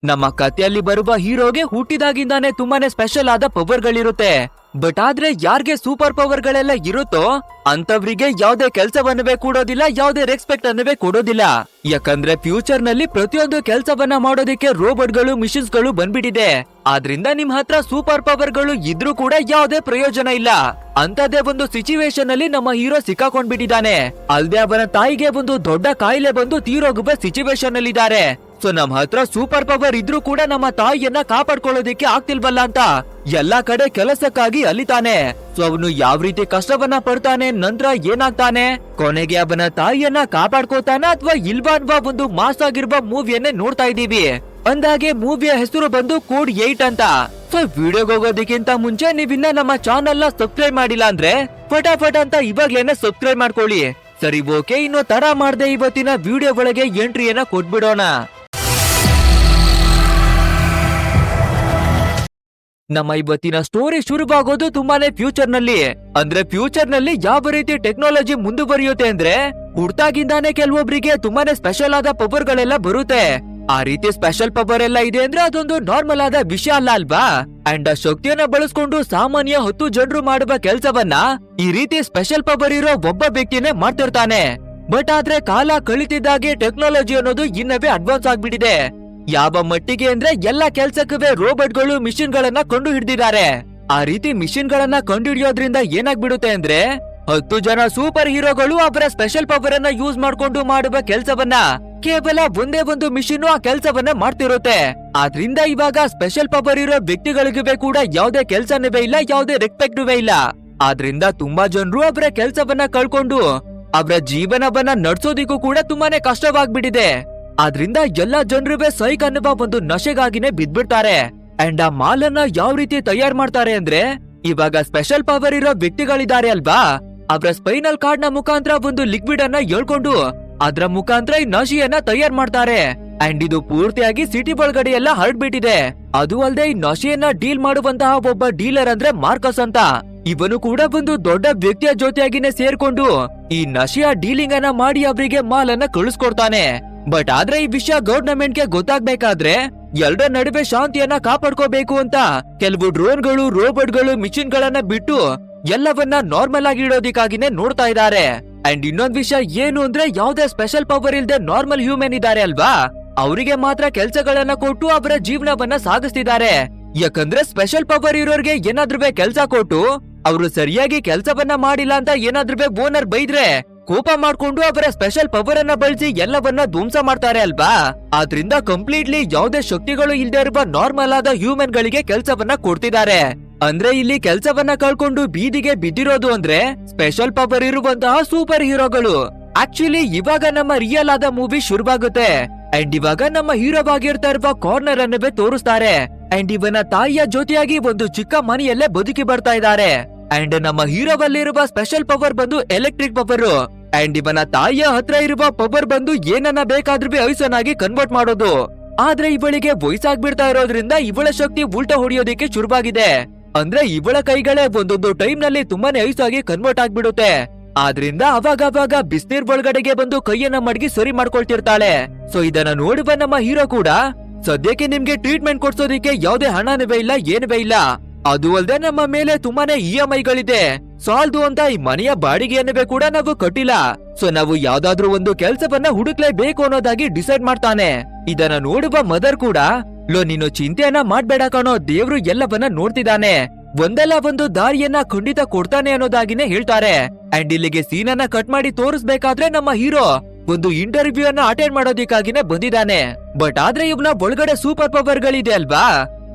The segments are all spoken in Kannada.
ನಮ್ಮ ಕಥೆಯಲ್ಲಿ ಬರುವ ಹೀರೋಗೆ ಹುಟ್ಟಿದಾಗಿಂದಾನೆ ತುಂಬಾನೇ ಸ್ಪೆಷಲ್ ಆದ ಪವರ್ಗಳಿರುತ್ತೆ. ಬಟ್ ಆದ್ರೆ ಯಾರ್ಗೆ ಸೂಪರ್ ಪವರ್ ಗಳೆಲ್ಲ ಇರುತ್ತೋ ಅಂತವ್ರಿಗೆ ಯಾವ್ದೇ ಕೆಲ್ಸವನ್ನವೇ ಕೊಡೋದಿಲ್ಲ, ಯಾವ್ದೇ ರೆಸ್ಪೆಕ್ಟ್ ಅನ್ನವೇ ಕೊಡೋದಿಲ್ಲ. ಯಾಕಂದ್ರೆ ಫ್ಯೂಚರ್ ನಲ್ಲಿ ಪ್ರತಿಯೊಂದು ಕೆಲ್ಸವನ್ನ ಮಾಡೋದಿಕ್ಕೆ ರೋಬೋಟ್ ಗಳು, ಮಿಷಿನ್ಸ್ ಗಳು ಬಂದ್ಬಿಟ್ಟಿದೆ. ಆದ್ರಿಂದ ನಿಮ್ ಹತ್ರ ಸೂಪರ್ ಪವರ್ ಗಳು ಇದ್ರೂ ಕೂಡ ಯಾವ್ದೇ ಪ್ರಯೋಜನ ಇಲ್ಲ. ಅಂತದೇ ಒಂದು ಸಿಚುವೇಶನ್ ಅಲ್ಲಿ ನಮ್ಮ ಹೀರೋ ಸಿಕ್ಕಾಕೊಂಡ್ಬಿಟ್ಟಿದ್ದಾನೆ. ಅಲ್ದೆ ಅವನ ತಾಯಿಗೆ ಒಂದು ದೊಡ್ಡ ಕಾಯಿಲೆ ಬಂದು ತೀರೋಗುವ ಸಿಚುವೇಶನ್ ಅಲ್ಲಿ ಇದ್ದಾರೆ. ಸೊ ನಮ್ ಹತ್ರ ಸೂಪರ್ ಪವರ್ ಇದ್ರೂ ಕೂಡ ನಮ್ಮ ತಾಯಿಯನ್ನ ಕಾಪಾಡ್ಕೊಳ್ಳೋದಿಕ್ಕೆ ಆಗ್ತಿಲ್ವಲ್ಲ ಅಂತ ಎಲ್ಲಾ ಕಡೆ ಕೆಲಸಕ್ಕಾಗಿ ಅಲಿತಾನೆ. ಸೊ ಅವನು ಯಾವ ರೀತಿ ಕಷ್ಟವನ್ನ ಪಡ್ತಾನೆ, ನಂತರ ಏನಾಗ್ತಾನೆ, ಕೊನೆಗೆ ಅವನ ತಾಯಿಯನ್ನ ಕಾಪಾಡ್ಕೋತಾನ ಅಥವಾ ಇಲ್ವಾ ಅನ್ವಾ ಒಂದು ಮಾಸ್ ಆಗಿರುವ ಮೂವಿಯನ್ನೇ ನೋಡ್ತಾ ಇದೀವಿ. ಅಂದಾಗೆ ಮೂವಿಯ ಹೆಸರು ಬಂದು ಕೋಡ್ 8 ಅಂತ. ಸೊ ವಿಡಿಯೋಗೆ ಹೋಗೋದಕ್ಕಿಂತ ಮುಂಚೆ ನೀವಿನ್ನ ನಮ್ಮ ಚಾನೆಲ್ ನ ಸಬ್ಸ್ಕ್ರೈಬ್ ಮಾಡಿಲ್ಲ ಅಂದ್ರೆ ಫಟಾಫಟ್ ಅಂತ ಇವಾಗ್ಲೇನೆ ಸಬ್ಸ್ಕ್ರೈಬ್ ಮಾಡ್ಕೊಳ್ಳಿ. ಸರಿ ಓಕೆ, ಇನ್ನು ತಡ ಮಾಡದೆ ಇವತ್ತಿನ ವಿಡಿಯೋ ಒಳಗೆ ಎಂಟ್ರಿಯನ್ನ ಕೊಟ್ಬಿಡೋಣ. ನಮ್ಮ ಇವತ್ತಿನ ಸ್ಟೋರಿ ಶುರುವಾಗೋದು ತುಂಬಾನೇ ಫ್ಯೂಚರ್ ನಲ್ಲಿ. ಅಂದ್ರೆ ಫ್ಯೂಚರ್ ನಲ್ಲಿ ಯಾವ ರೀತಿ ಟೆಕ್ನಾಲಜಿ ಮುಂದುವರಿಯುತ್ತೆ ಅಂದ್ರೆ ಹುಟ್ಟಾಗಿಂದಾನೆ ಕೆಲವೊಬ್ರಿಗೆ ತುಂಬಾನೇ ಸ್ಪೆಷಲ್ ಆದ ಪವರ್ ಗಳೆಲ್ಲ ಬರುತ್ತೆ. ಆ ರೀತಿ ಸ್ಪೆಷಲ್ ಪವರ್ ಎಲ್ಲ ಇದೆ ಅಂದ್ರೆ ಅದೊಂದು ನಾರ್ಮಲ್ ಆದ ವಿಷಯ ಅಲ್ಲ ಅಲ್ವಾ. ಅಂಡ್ ಆ ಶಕ್ತಿಯನ್ನ ಬಳಸ್ಕೊಂಡು ಸಾಮಾನ್ಯ 10 ಜನರು ಮಾಡುವ ಕೆಲ್ಸವನ್ನ ಈ ರೀತಿ ಸ್ಪೆಷಲ್ ಪವರ್ ಇರೋ ಒಬ್ಬ ವ್ಯಕ್ತಿನೇ ಮಾಡ್ತಿರ್ತಾನೆ. ಬಟ್ ಆದ್ರೆ ಕಾಲ ಕಳಿತಿದ್ದಾಗೆ ಟೆಕ್ನಾಲಜಿ ಅನ್ನೋದು ಇನ್ನವೇ ಅಡ್ವಾನ್ಸ್ ಆಗ್ಬಿಟ್ಟಿದೆ. ಯಾವ ಮಟ್ಟಿಗೆ ಅಂದ್ರೆ ಎಲ್ಲಾ ಕೆಲ್ಸಕ್ಕೂ ರೋಬೋಟ್ ಗಳು, ಮಿಷಿನ್ ಗಳನ್ನ ಕಂಡು ಹಿಡಿದಿದ್ದಾರೆ. ಆ ರೀತಿ ಮಿಷಿನ್ ಗಳನ್ನ ಕಂಡು ಹಿಡಿಯೋದ್ರಿಂದ ಏನಾಗ್ಬಿಡುತ್ತೆ ಅಂದ್ರೆ 10 ಜನ ಸೂಪರ್ ಹೀರೋಗಳು ಅವರ ಸ್ಪೆಷಲ್ ಪವರ್ ಅನ್ನ ಯೂಸ್ ಮಾಡ್ಕೊಂಡು ಮಾಡುವ ಕೆಲ್ಸವನ್ನ ಕೇವಲ ಒಂದೇ ಒಂದು ಮಿಷಿನ್ ಆ ಕೆಲ್ಸವನ್ನ ಮಾಡ್ತಿರುತ್ತೆ. ಆದ್ರಿಂದ ಇವಾಗ ಸ್ಪೆಷಲ್ ಪವರ್ ಇರೋ ವ್ಯಕ್ತಿಗಳಿಗೂ ಕೂಡ ಯಾವ್ದೇ ಕೆಲ್ಸನವೇ ಇಲ್ಲ, ಯಾವ್ದೇ ರೆಸ್ಪೆಕ್ಟುವೇ ಇಲ್ಲ. ಆದ್ರಿಂದ ತುಂಬಾ ಜನರು ಅವರ ಕೆಲ್ಸವನ್ನ ಕಳ್ಕೊಂಡು ಅವರ ಜೀವನವನ್ನ ನಡ್ಸೋದಿಕ್ಕೂ ಕೂಡ ತುಂಬಾನೇ ಕಷ್ಟವಾಗ್ಬಿಟ್ಟಿದೆ. ಆದ್ರಿಂದ ಎಲ್ಲಾ ಜನರುವೆ ಸೈಕ್ ಅನ್ನುವ ಒಂದು ನಶೆಗಾಗಿನೇ ಬಿದ್ಬಿಡ್ತಾರೆ. ಅಂಡ್ ಆ ಮಾಲನ್ನ ಯಾವ ರೀತಿ ತಯಾರು ಮಾಡ್ತಾರೆ ಅಂದ್ರೆ ಇವಾಗ ಸ್ಪೆಷಲ್ ಪವರ್ ಇರೋ ವ್ಯಕ್ತಿಗಳಿದ್ದಾರೆ ಅಲ್ವಾ, ಅವರ ಸ್ಪೈನಲ್ ಕಾರ್ಡ್ ನ ಮುಖಾಂತರ ಒಂದು ಲಿಕ್ವಿಡ್ ಅನ್ನ ಹೇಳ್ಕೊಂಡು ಅದ್ರ ಮುಖಾಂತರ ಈ ನಶೆಯನ್ನ ತಯಾರು ಮಾಡ್ತಾರೆ. ಅಂಡ್ ಇದು ಪೂರ್ತಿಯಾಗಿ ಸಿಟಿ ಒಳಗಡೆ ಎಲ್ಲ ಹರಡ್ಬಿಟ್ಟಿದೆ. ಅದು ಅಲ್ಲದೆ ಈ ನಶೆಯನ್ನ ಡೀಲ್ ಮಾಡುವಂತಹ ಒಬ್ಬ ಡೀಲರ್ ಅಂದ್ರೆ ಮಾರ್ಕಸ್ ಅಂತ. ಇವನು ಕೂಡ ಒಂದು ದೊಡ್ಡ ವ್ಯಕ್ತಿಯ ಜೊತೆಯಾಗಿನೇ ಸೇರ್ಕೊಂಡು ಈ ನಶೆಯ ಡೀಲಿಂಗ್ ಅನ್ನ ಮಾಡಿ ಅವರಿಗೆ ಮಾಲನ್ನ ಕಳಿಸ್ಕೊಡ್ತಾನೆ. ಬಟ್ ಆದ್ರೆ ಈ ವಿಷಯ ಗವರ್ನಮೆಂಟ್ ಗೆ ಗೊತ್ತಾಗ್ಬೇಕಾದ್ರೆ ಎಲ್ಲರ ನಡುವೆ ಶಾಂತಿಯನ್ನ ಕಾಪಾಡ್ಕೋಬೇಕು ಅಂತ ಕೆಲವು ಡ್ರೋನ್ಗಳು, ರೋಬೋಟ್ಗಳು, ಮಿಷಿನ್ ಗಳನ್ನ ಬಿಟ್ಟು ಎಲ್ಲವನ್ನ ನಾರ್ಮಲ್ ಆಗಿ ಇಡೋದಿಕ್ಕಾಗಿನೇ ನೋಡ್ತಾ ಇದ್ದಾರೆ. ಅಂಡ್ ಇನ್ನೊಂದ್ ವಿಷಯ ಏನು ಅಂದ್ರೆ ಯಾವ್ದೇ ಸ್ಪೆಷಲ್ ಪವರ್ ಇಲ್ದೆ ನಾರ್ಮಲ್ ಹ್ಯೂಮನ್ ಇದ್ದಾರೆ ಅಲ್ವಾ, ಅವರಿಗೆ ಮಾತ್ರ ಕೆಲ್ಸಗಳನ್ನ ಕೊಟ್ಟು ಅವರ ಜೀವನವನ್ನ ಸಾಗಿಸ್ತಿದ್ದಾರೆ. ಯಾಕಂದ್ರೆ ಸ್ಪೆಷಲ್ ಪವರ್ ಇರೋರ್ಗೆ ಏನಾದ್ರೂ ಕೆಲ್ಸ ಕೊಟ್ಟು ಅವರು ಸರಿಯಾಗಿ ಕೆಲ್ಸವನ್ನ ಮಾಡಿಲ್ಲ ಅಂತ ಏನಾದ್ರೂ ಓನರ್ ಬೈದ್ರೆ ಕೋಪ ಮಾಡ್ಕೊಂಡು ಅವರ ಸ್ಪೆಷಲ್ ಪವರ್ ಅನ್ನ ಬಳಸಿ ಎಲ್ಲವನ್ನ ಧ್ವಂಸ ಮಾಡ್ತಾರೆ ಅಲ್ವಾ. ಆದ್ರಿಂದ ಕಂಪ್ಲೀಟ್ಲಿ ಯಾವ್ದೇ ಶಕ್ತಿಗಳು ಇಲ್ದೇ ಇರುವ ನಾರ್ಮಲ್ ಆದ ಹ್ಯೂಮನ್ ಗಳಿಗೆ ಕೆಲ್ಸವನ್ನ ಕೊಡ್ತಿದ್ದಾರೆ. ಅಂದ್ರೆ ಇಲ್ಲಿ ಕೆಲ್ಸವನ್ನ ಕಳ್ಕೊಂಡು ಬೀದಿಗೆ ಬಿದ್ದಿರೋದು ಅಂದ್ರೆ ಸ್ಪೆಷಲ್ ಪವರ್ ಇರುವಂತಹ ಸೂಪರ್ ಹೀರೋಗಳು. ಆಕ್ಚುಲಿ ಇವಾಗ ನಮ್ಮ ರಿಯಲ್ ಆದ ಮೂವಿ ಶುರುವಾಗುತ್ತೆ. ಅಂಡ್ ಇವಾಗ ನಮ್ಮ ಹೀರೋ ಆಗಿರ್ತಾ ಇರುವ ಕಾರ್ನರ್ ಅನ್ನವೇ ತೋರಿಸ್ತಾರೆ. ಅಂಡ್ ಇವನ ತಾಯಿಯ ಜೊತೆಯಾಗಿ ಒಂದು ಚಿಕ್ಕ ಮನೆಯಲ್ಲೇ ಬದುಕಿ ಬರ್ತಾ ಇದ್ದಾರೆ. ಅಂಡ್ ನಮ್ಮ ಹೀರೋವಲ್ಲಿರುವ ಸ್ಪೆಷಲ್ ಪವರ್ ಬಂದು ಎಲೆಕ್ಟ್ರಿಕ್ ಪವರ್. ಅಂಡ್ ಇವನ ತಾಯಿಯ ಹತ್ರ ಇರುವ ಪವರ್ ಬಂದು ಏನನ್ನ ಬೇಕಾದ್ರೂ ಐಸನ್ನಾಗಿ ಕನ್ವರ್ಟ್ ಮಾಡೋದು. ಆದ್ರೆ ಇವಳಿಗೆ ವಯಸ್ಸಾಗ್ಬಿಡ್ತಾ ಇರೋದ್ರಿಂದ ಇವಳ ಶಕ್ತಿ ಉಲ್ಟಾ ಹೊಡಿಯೋದಿಕ್ಕೆ ಶುರುವಾಗಿದೆ. ಅಂದ್ರೆ ಇವಳ ಕೈಗಳೇ ಒಂದೊಂದು ಟೈಮ್ ನಲ್ಲಿ ತುಂಬಾನೇ ಐಸಾಗಿ ಕನ್ವರ್ಟ್ ಆಗ್ಬಿಡುತ್ತೆ. ಆದ್ರಿಂದ ಅವಾಗ ಬಿಸಿನೀರ್ ಒಳಗಡೆಗೆ ಬಂದು ಕೈಯನ್ನ ಮಡಗಿ ಸರಿ ಮಾಡ್ಕೊಳ್ತಿರ್ತಾಳೆ. ಸೊ ಇದನ್ನ ನೋಡುವ ನಮ್ಮ ಹೀರೋ ಕೂಡ ಸದ್ಯಕ್ಕೆ ನಿಮ್ಗೆ ಟ್ರೀಟ್ಮೆಂಟ್ ಕೊಡ್ಸೋದಿಕ್ಕೆ ಯಾವ್ದೇ ಹಣನವೇ ಇಲ್ಲ, ಏನವೇ ಇಲ್ಲ. ಅದು ಅಲ್ಲದೆ ನಮ್ಮ ಮೇಲೆ ತುಂಬಾನೇ EMI ಗಳಿದೆ, ಸಾಲ್ದು ಅಂತ ಈ ಮನೆಯ ಬಾಡಿಗೆಯನ್ನವೇ ಕೂಡ ನಾವು ಕಟ್ಟಿಲ್ಲ. ಸೊ ನಾವು ಯಾವ್ದಾದ್ರೂ ಒಂದು ಕೆಲ್ಸವನ್ನ ಹುಡುಕ್ಲೇಬೇಕು ಅನ್ನೋದಾಗಿ ಡಿಸೈಡ್ ಮಾಡ್ತಾನೆ. ಇದನ್ನ ನೋಡುವ ಮದರ್ ಕೂಡ ನೀನು ಚಿಂತೆಯನ್ನ ಮಾಡ್ಬೇಡ ಕಣೋ, ದೇವ್ರು ಎಲ್ಲವನ್ನ ನೋಡ್ತಿದ್ದಾನೆ, ಒಂದಲ್ಲ ಒಂದು ದಾರಿಯನ್ನ ಖಂಡಿತ ಕೊಡ್ತಾನೆ ಅನ್ನೋದಾಗಿನೇ ಹೇಳ್ತಾರೆ. ಅಂಡ್ ಇಲ್ಲಿಗೆ ಸೀನನ್ನ ಕಟ್ ಮಾಡಿ ತೋರಿಸ್ಬೇಕಾದ್ರೆ ನಮ್ಮ ಹೀರೋ ಒಂದು ಇಂಟರ್ವ್ಯೂ ಅನ್ನ ಅಟೆಂಡ್ ಮಾಡೋದಿಕ್ಕಾಗಿನೇ ಬಂದಿದ್ದಾನೆ. ಬಟ್ ಆದ್ರೆ ಇವನ ಒಳಗಡೆ ಸೂಪರ್ ಪವರ್ ಗಳಿದೆ ಅಲ್ವಾ,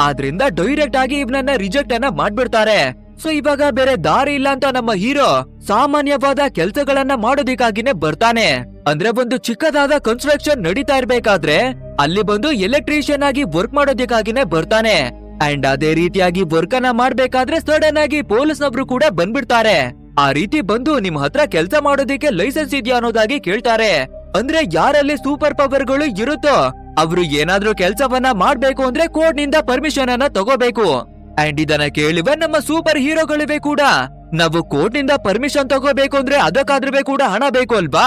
ಆದ್ರಿಂದ ಡೈರೆಕ್ಟ್ ಆಗಿ ಇವನನ್ನ ರಿಜೆಕ್ಟ್ ಅನ್ನ ಮಾಡ್ಬಿಡ್ತಾರೆ. ಸೊ ಇವಾಗ ಬೇರೆ ದಾರಿ ಇಲ್ಲ ಅಂತ ನಮ್ಮ ಹೀರೋ ಸಾಮಾನ್ಯವಾದ ಕೆಲ್ಸಗಳನ್ನ ಮಾಡೋದಿಕ್ಕಾಗಿನೇ ಬರ್ತಾನೆ. ಅಂದ್ರೆ ಒಂದು ಚಿಕ್ಕದಾದ ಕನ್ಸ್ಟ್ರಕ್ಷನ್ ನಡೀತಾ ಇರ್ಬೇಕಾದ್ರೆ ಅಲ್ಲಿ ಬಂದು ಎಲೆಕ್ಟ್ರಿಷಿಯನ್ ಆಗಿ ವರ್ಕ್ ಮಾಡೋದಿಕ್ಕಾಗಿನೇ ಬರ್ತಾನೆ. ಅಂಡ್ ಅದೇ ರೀತಿಯಾಗಿ ವರ್ಕ್ ಅನ್ನ ಮಾಡ್ಬೇಕಾದ್ರೆ ಸಡನ್ ಆಗಿ ಪೊಲೀಸ್ನವ್ರು ಕೂಡ ಬಂದ್ಬಿಡ್ತಾರೆ. ಆ ರೀತಿ ಬಂದು ನಿಮ್ ಹತ್ರ ಕೆಲ್ಸ ಮಾಡೋದಿಕ್ಕೆ ಲೈಸೆನ್ಸ್ ಇದೆಯಾ ಅನ್ನೋದಾಗಿ ಕೇಳ್ತಾರೆ. ಅಂದ್ರೆ ಯಾರಲ್ಲಿ ಸೂಪರ್ ಪವರ್ ಗಳು ಇರುತ್ತೋ ಅವರು ಏನಾದ್ರೂ ಕೆಲ್ಸವನ್ನ ಮಾಡ್ಬೇಕು ಅಂದ್ರೆ ಕೋರ್ಟ್ ನಿಂದ ಪರ್ಮಿಷನ್ ಅನ್ನ ತಗೋಬೇಕು. ಅಂಡ್ ಇದನ್ನ ಕೇಳುವ ನಮ್ಮ ಸೂಪರ್ ಹೀರೋಗಳಿವೆ ಕೂಡ ನಾವು ಕೋರ್ಟ್ ನಿಂದ ಪರ್ಮಿಷನ್ ತಗೋಬೇಕು ಅಂದ್ರೆ ಅದಕ್ಕಾದ್ರೂ ಕೂಡ ಹಣ ಬೇಕು ಅಲ್ವಾ.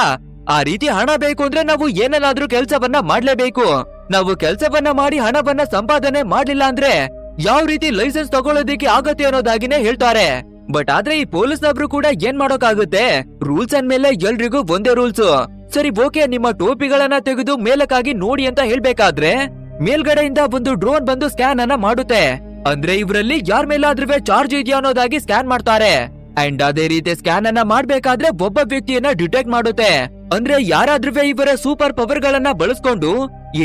ಆ ರೀತಿ ಹಣ ಬೇಕು ಅಂದ್ರೆ ನಾವು ಏನನ್ನಾದ್ರೂ ಕೆಲ್ಸವನ್ನ ಮಾಡ್ಲೇಬೇಕು. ನಾವು ಕೆಲ್ಸವನ್ನ ಮಾಡಿ ಹಣವನ್ನ ಸಂಪಾದನೆ ಮಾಡ್ಲಿಲ್ಲ ಅಂದ್ರೆ ಯಾವ ರೀತಿ ಲೈಸೆನ್ಸ್ ತಗೊಳ್ಳೋದಿಕ್ಕೆ ಆಗತ್ತೆ ಅನ್ನೋದಾಗಿನೇ ಹೇಳ್ತಾರೆ. ಬಟ್ ಆದ್ರೆ ಈ ಪೊಲೀಸ್ನವ್ರು ಕೂಡ ಏನ್ ಮಾಡೋಕಾಗುತ್ತೆ, ರೂಲ್ಸ್ ಅಂದ್ಮೇಲೆ ಎಲ್ರಿಗೂ ಒಂದೇ ರೂಲ್ಸ್. ಸರಿ ಓಕೆ, ನಿಮ್ಮ ಟೋಪಿಗಳನ್ನ ತೆಗೆದು ಮೇಲಕ್ಕಾಗಿ ನೋಡಿ ಅಂತ ಹೇಳ್ಬೇಕಾದ್ರೆ ಮೇಲ್ಗಡೆಯಿಂದ ಒಂದು ಡ್ರೋನ್ ಬಂದು ಸ್ಕ್ಯಾನ್ ಅನ್ನ ಮಾಡುತ್ತೆ. ಅಂದ್ರೆ ಇವರಲ್ಲಿ ಯಾರ ಮೇಲಾದ್ರೂ ಚಾರ್ಜ್ ಇದೆಯಾ ಅನ್ನೋದಾಗಿ ಸ್ಕ್ಯಾನ್ ಮಾಡ್ತಾರೆ. ಅಂಡ್ ಅದೇ ರೀತಿ ಸ್ಕ್ಯಾನ್ ಅನ್ನ ಮಾಡ್ಬೇಕಾದ್ರೆ ಒಬ್ಬ ವ್ಯಕ್ತಿಯನ್ನ ಡಿಟೆಕ್ಟ್ ಮಾಡುತ್ತೆ. ಅಂದ್ರೆ ಯಾರಾದ್ರೂ ಇವರ ಸೂಪರ್ ಪವರ್ ಗಳನ್ನ ಬಳಸ್ಕೊಂಡು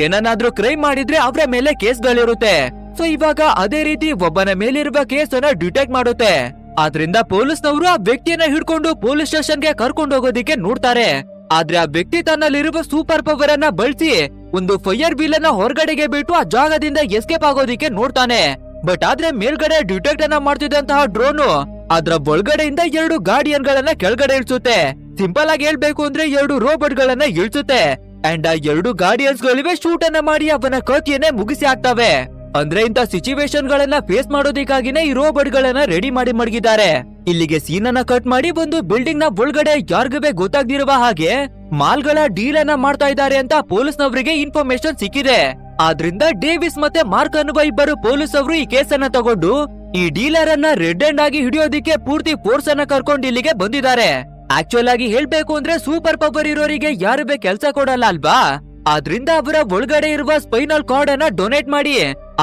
ಏನನ್ನಾದ್ರೂ ಕ್ರೈಮ್ ಮಾಡಿದ್ರೆ ಅವರ ಮೇಲೆ ಕೇಸ್ಗಳಿರುತ್ತೆ. ಸೊ ಇವಾಗ ಅದೇ ರೀತಿ ಒಬ್ಬನ ಮೇಲಿರುವ ಕೇಸ್ ಅನ್ನ ಡಿಟೆಕ್ಟ್ ಮಾಡುತ್ತೆ. ಆದ್ರಿಂದ ಪೊಲೀಸ್ನವರು ಆ ವ್ಯಕ್ತಿಯನ್ನ ಹಿಡ್ಕೊಂಡು ಪೊಲೀಸ್ ಸ್ಟೇಷನ್ಗೆ ಕರ್ಕೊಂಡು ಹೋಗೋದಿಕ್ಕೆ ನೋಡ್ತಾರೆ. ಆದ್ರೆ ಆ ವ್ಯಕ್ತಿ ತನ್ನಲ್ಲಿರುವ ಸೂಪರ್ ಪವರ್ ಅನ್ನ ಬಳಸಿ ಒಂದು ಫೈರ್ ವೀಲ್ ಅನ್ನ ಹೊರಗಡೆಗೆ ಬಿಟ್ಟು ಆ ಜಾಗದಿಂದ ಎಸ್ಕೇಪ್ ಆಗೋದಿಕ್ಕೆ ನೋಡ್ತಾನೆ. ಬಟ್ ಆದ್ರೆ ಮೇಲ್ಗಡೆ ಡಿಟೆಕ್ಟ್ ಅನ್ನ ಮಾಡ್ತಿದ್ದಂತಹ ಡ್ರೋನು ಅದ್ರ ಒಳಗಡೆಯಿಂದ 2 ಗಾರ್ಡಿಯನ್ ಗಳನ್ನ ಕೆಳಗಡೆ ಇಳಿಸುತ್ತೆ. ಸಿಂಪಲ್ ಆಗಿ ಹೇಳ್ಬೇಕು ಅಂದ್ರೆ 2 ರೋಬೋಟ್ ಗಳನ್ನ ಇಳಿಸುತ್ತೆ. ಅಂಡ್ ಆ 2 ಗಾರ್ಡಿಯನ್ಸ್ ಗಳಿವೆ ಶೂಟ್ ಅನ್ನ ಮಾಡಿ ಅವನ ಕಥೆಯನ್ನೇ ಮುಗಿಸಿ ಹಾಕ್ತವೆ. ಅಂದ್ರೆ ಇಂತ ಸಿಚುವೇಶನ್ ಗಳನ್ನ ಫೇಸ್ ಮಾಡೋದಕ್ಕಾಗಿನೇ ಈ ರೋಬೋಟ್ ಗಳನ್ನ ರೆಡಿ ಮಾಡಿ ಮಡಗಿದ್ದಾರೆ. ಇಲ್ಲಿಗೆ ಸೀನ್ ಅನ್ನ ಕಟ್ ಮಾಡಿ ಒಂದು ಬಿಲ್ಡಿಂಗ್ ನ ಒಳಗಡೆ ಯಾರಿಗೂ ಗೊತ್ತಾಗ್ದಿರುವ ಹಾಗೆ ಮಾಲ್ಗಳ ಡೀಲ್ ಅನ್ನ ಮಾಡ್ತಾ ಇದ್ದಾರೆ ಅಂತ ಪೊಲೀಸ್ನವರಿಗೆ ಇನ್ಫಾರ್ಮೇಶನ್ ಸಿಕ್ಕಿದೆ. ಆದ್ರಿಂದ ಡೇವಿಸ್ ಮತ್ತೆ ಮಾರ್ಕ್ ಅನ್ನುವ ಇಬ್ಬರು ಪೊಲೀಸ್ ಅವರು ಈ ಕೇಸ್ ಅನ್ನ ತಗೊಂಡು ಈ ಡೀಲರ್ ಅನ್ನ ರೆಡ್ ಹ್ಯಾಂಡ್ ಆಗಿ ಹಿಡಿಯೋದಿಕ್ಕೆ ಪೂರ್ತಿ ಫೋರ್ಸ್ ಅನ್ನ ಕರ್ಕೊಂಡು ಇಲ್ಲಿಗೆ ಬಂದಿದ್ದಾರೆ. ಆಕ್ಚುಲ್ ಆಗಿ ಹೇಳ್ಬೇಕು ಅಂದ್ರೆ ಸೂಪರ್ ಪವರ್ ಇರೋರಿಗೆ ಯಾರು ಕೆಲಸ ಕೊಡಲ್ಲ ಅಲ್ವಾ, ಆದ್ರಿಂದ ಅವರ ಒಳಗಡೆ ಇರುವ ಸ್ಪೈನಲ್ ಕಾರ್ಡ್ ಅನ್ನ ಡೊನೇಟ್ ಮಾಡಿ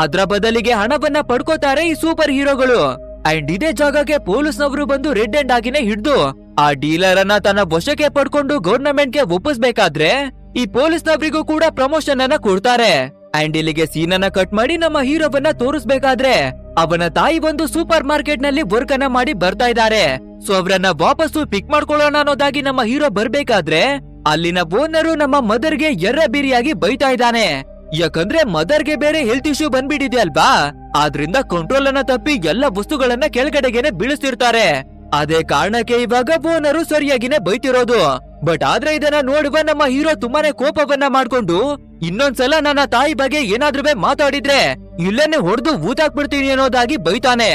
ಅದ್ರ ಬದಲಿಗೆ ಹಣವನ್ನ ಪಡ್ಕೋತಾರೆ ಈ ಸೂಪರ್ ಹೀರೋಗಳು. ಅಂಡ್ ಇದೇ ಜಾಗಕ್ಕೆ ಪೊಲೀಸ್ನವರು ಬಂದು ರೆಡ್ ಹ್ಯಾಂಡ್ ಆಗಿನೇ ಹಿಡಿದು ಆ ಡೀಲರ್ ಅನ್ನ ತನ್ನ ವಶಕ್ಕೆ ಪಡ್ಕೊಂಡು ಗವರ್ನಮೆಂಟ್ ಗೆ ಒಪ್ಪಿಸ್ಬೇಕಾದ್ರೆ ಈ ಪೊಲೀಸ್ನವರಿಗೂ ಕೂಡ ಪ್ರಮೋಷನ್ ಅನ್ನ ಕೊಡ್ತಾರೆ. ಅಂಡ್ ಇಲ್ಲಿಗೆ ಸೀನ್ ಅನ್ನ ಕಟ್ ಮಾಡಿ ನಮ್ಮ ಹೀರೋವನ್ನ ತೋರಿಸ್ಬೇಕಾದ್ರೆ ಅವನ ತಾಯಿ ಒಂದು ಸೂಪರ್ ಮಾರ್ಕೆಟ್ ನಲ್ಲಿ ವರ್ಕ್ ಅನ್ನ ಮಾಡಿ ಬರ್ತಾ ಇದ್ದಾರೆ. ಸೊ ಅವರನ್ನ ವಾಪಸ್ಸು ಪಿಕ್ ಮಾಡ್ಕೊಳ್ಳೋಣ ಅನ್ನೋದಾಗಿ ನಮ್ಮ ಹೀರೋ ಬರ್ಬೇಕಾದ್ರೆ ಅಲ್ಲಿನ ಓನರು ನಮ್ಮ ಮದರ್ಗೆ ಎರ್ರಬೀರಿಯಾಗಿ ಬೈತಾ ಇದ್ದಾನೆ. ಯಾಕಂದ್ರೆ ಮದರ್ಗೆ ಬೇರೆ ಹೆಲ್ತ್ ಇಶ್ಯೂ ಬಂದ್ಬಿಟ್ಟಿದೆ ಅಲ್ವಾ, ಆದ್ರಿಂದ ಕಂಟ್ರೋಲ್ ಅನ್ನ ತಪ್ಪಿ ಎಲ್ಲ ವಸ್ತುಗಳನ್ನ ಕೆಳಗಡೆಗೆನೆ ಬೀಳಿಸ್ತಿರ್ತಾರೆ. ಅದೇ ಕಾರಣಕ್ಕೆ ಇವಾಗ ಓನರು ಸರಿಯಾಗಿನೇ ಬೈತಿರೋದು. ಬಟ್ ಆದ್ರೆ ಇದನ್ನ ನೋಡುವ ನಮ್ಮ ಹೀರೋ ತುಂಬಾನೇ ಕೋಪವನ್ನ ಮಾಡ್ಕೊಂಡು ಇನ್ನೊಂದ್ಸಲ ನನ್ನ ತಾಯಿ ಬಗ್ಗೆ ಏನಾದ್ರೂ ಮಾತಾಡಿದ್ರೆ ಇಲ್ಲೇನೆ ಹೊಡೆದು ಊತಾಕ್ಬಿಡ್ತೀನಿ ಅನ್ನೋದಾಗಿ ಬೈತಾನೆ.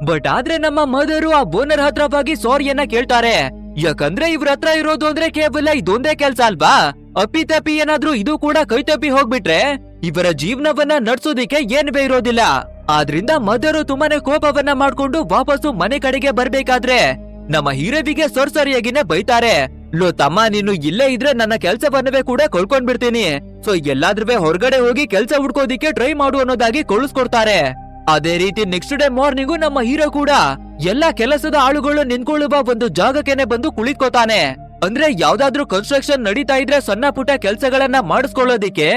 ಬಟ್ ಆದ್ರೆ ನಮ್ಮ ಮದರು ಆ ಓನರ್ ಹತ್ರವಾಗಿ ಸಾರಿಯನ್ನ ಕೇಳ್ತಾರೆ. ಯಾಕಂದ್ರೆ ಇವ್ರ ಹತ್ರ ಇರೋದು ಅಂದ್ರೆ ಕೇವಲ ಇದೊಂದೇ ಕೆಲ್ಸ ಅಲ್ವಾ, ಅಪ್ಪಿ ತಪ್ಪಿ ಏನಾದ್ರೂ ಇದು ಕೂಡ ಕೈ ತಪ್ಪಿ ಹೋಗ್ಬಿಟ್ರೆ ಇವರ ಜೀವನವನ್ನ ನಡ್ಸೋದಿಕ್ಕೆ ಏನ್ ಇರೋದಿಲ್ಲ. ಆದ್ರಿಂದ ಮದರು ತುಂಬಾನೇ ಕೋಪವನ್ನ ಮಾಡ್ಕೊಂಡು ವಾಪಸ್ಸು ಮನೆ ಕಡೆಗೆ ಬರ್ಬೇಕಾದ್ರೆ ನಮ್ಮ ಹೀರೋವಿಗೆ ಸರಿಯಾಗಿನೇ ಬೈತಾರೆ. ಲೋ ತಮ್ಮ, ನೀನು ಇಲ್ಲೇ ಇದ್ರೆ ನನ್ನ ಕೆಲ್ಸವನ್ನವೇ ಕೂಡ ಕಳ್ಕೊಂಡ್ ಬಿಡ್ತೀನಿ. ಸೊ ಎಲ್ಲಾದ್ರೂ ಹೊರಗಡೆ ಹೋಗಿ ಕೆಲ್ಸ ಹುಡ್ಕೋದಿಕ್ಕೆ ಟ್ರೈ ಮಾಡು ಅನ್ನೋದಾಗಿ ಕಳಿಸ್ಕೊಡ್ತಾರೆ. ಅದೇ ರೀತಿ ನೆಕ್ಸ್ಟ್ ಡೇ ಮಾರ್ನಿಂಗು ನಮ್ಮ ಹೀರೋ ಕೂಡ ಎಲ್ಲಾ ಕೆಲಸದ ಆಳುಗಳು ನಿಂತ್ಕೊಳ್ಳುವ ಒಂದು ಜಾಗಕ್ಕೆನೆ ಬಂದು ಕುಳಿತುಕೋತಾನೆ. ಅಂದ್ರೆ ಯಾವ್ದಾದ್ರು ಕನ್ಸ್ಟ್ರಕ್ಷನ್ ನಡೀತಾ ಇದ್ರೆ ಸಣ್ಣ ಪುಟ್ಟ ಕೆಲ್ಸಗಳನ್ನ ಮಾಡಿಸ್ಕೊಳ್ಳೋದಿಕ್ಕೆ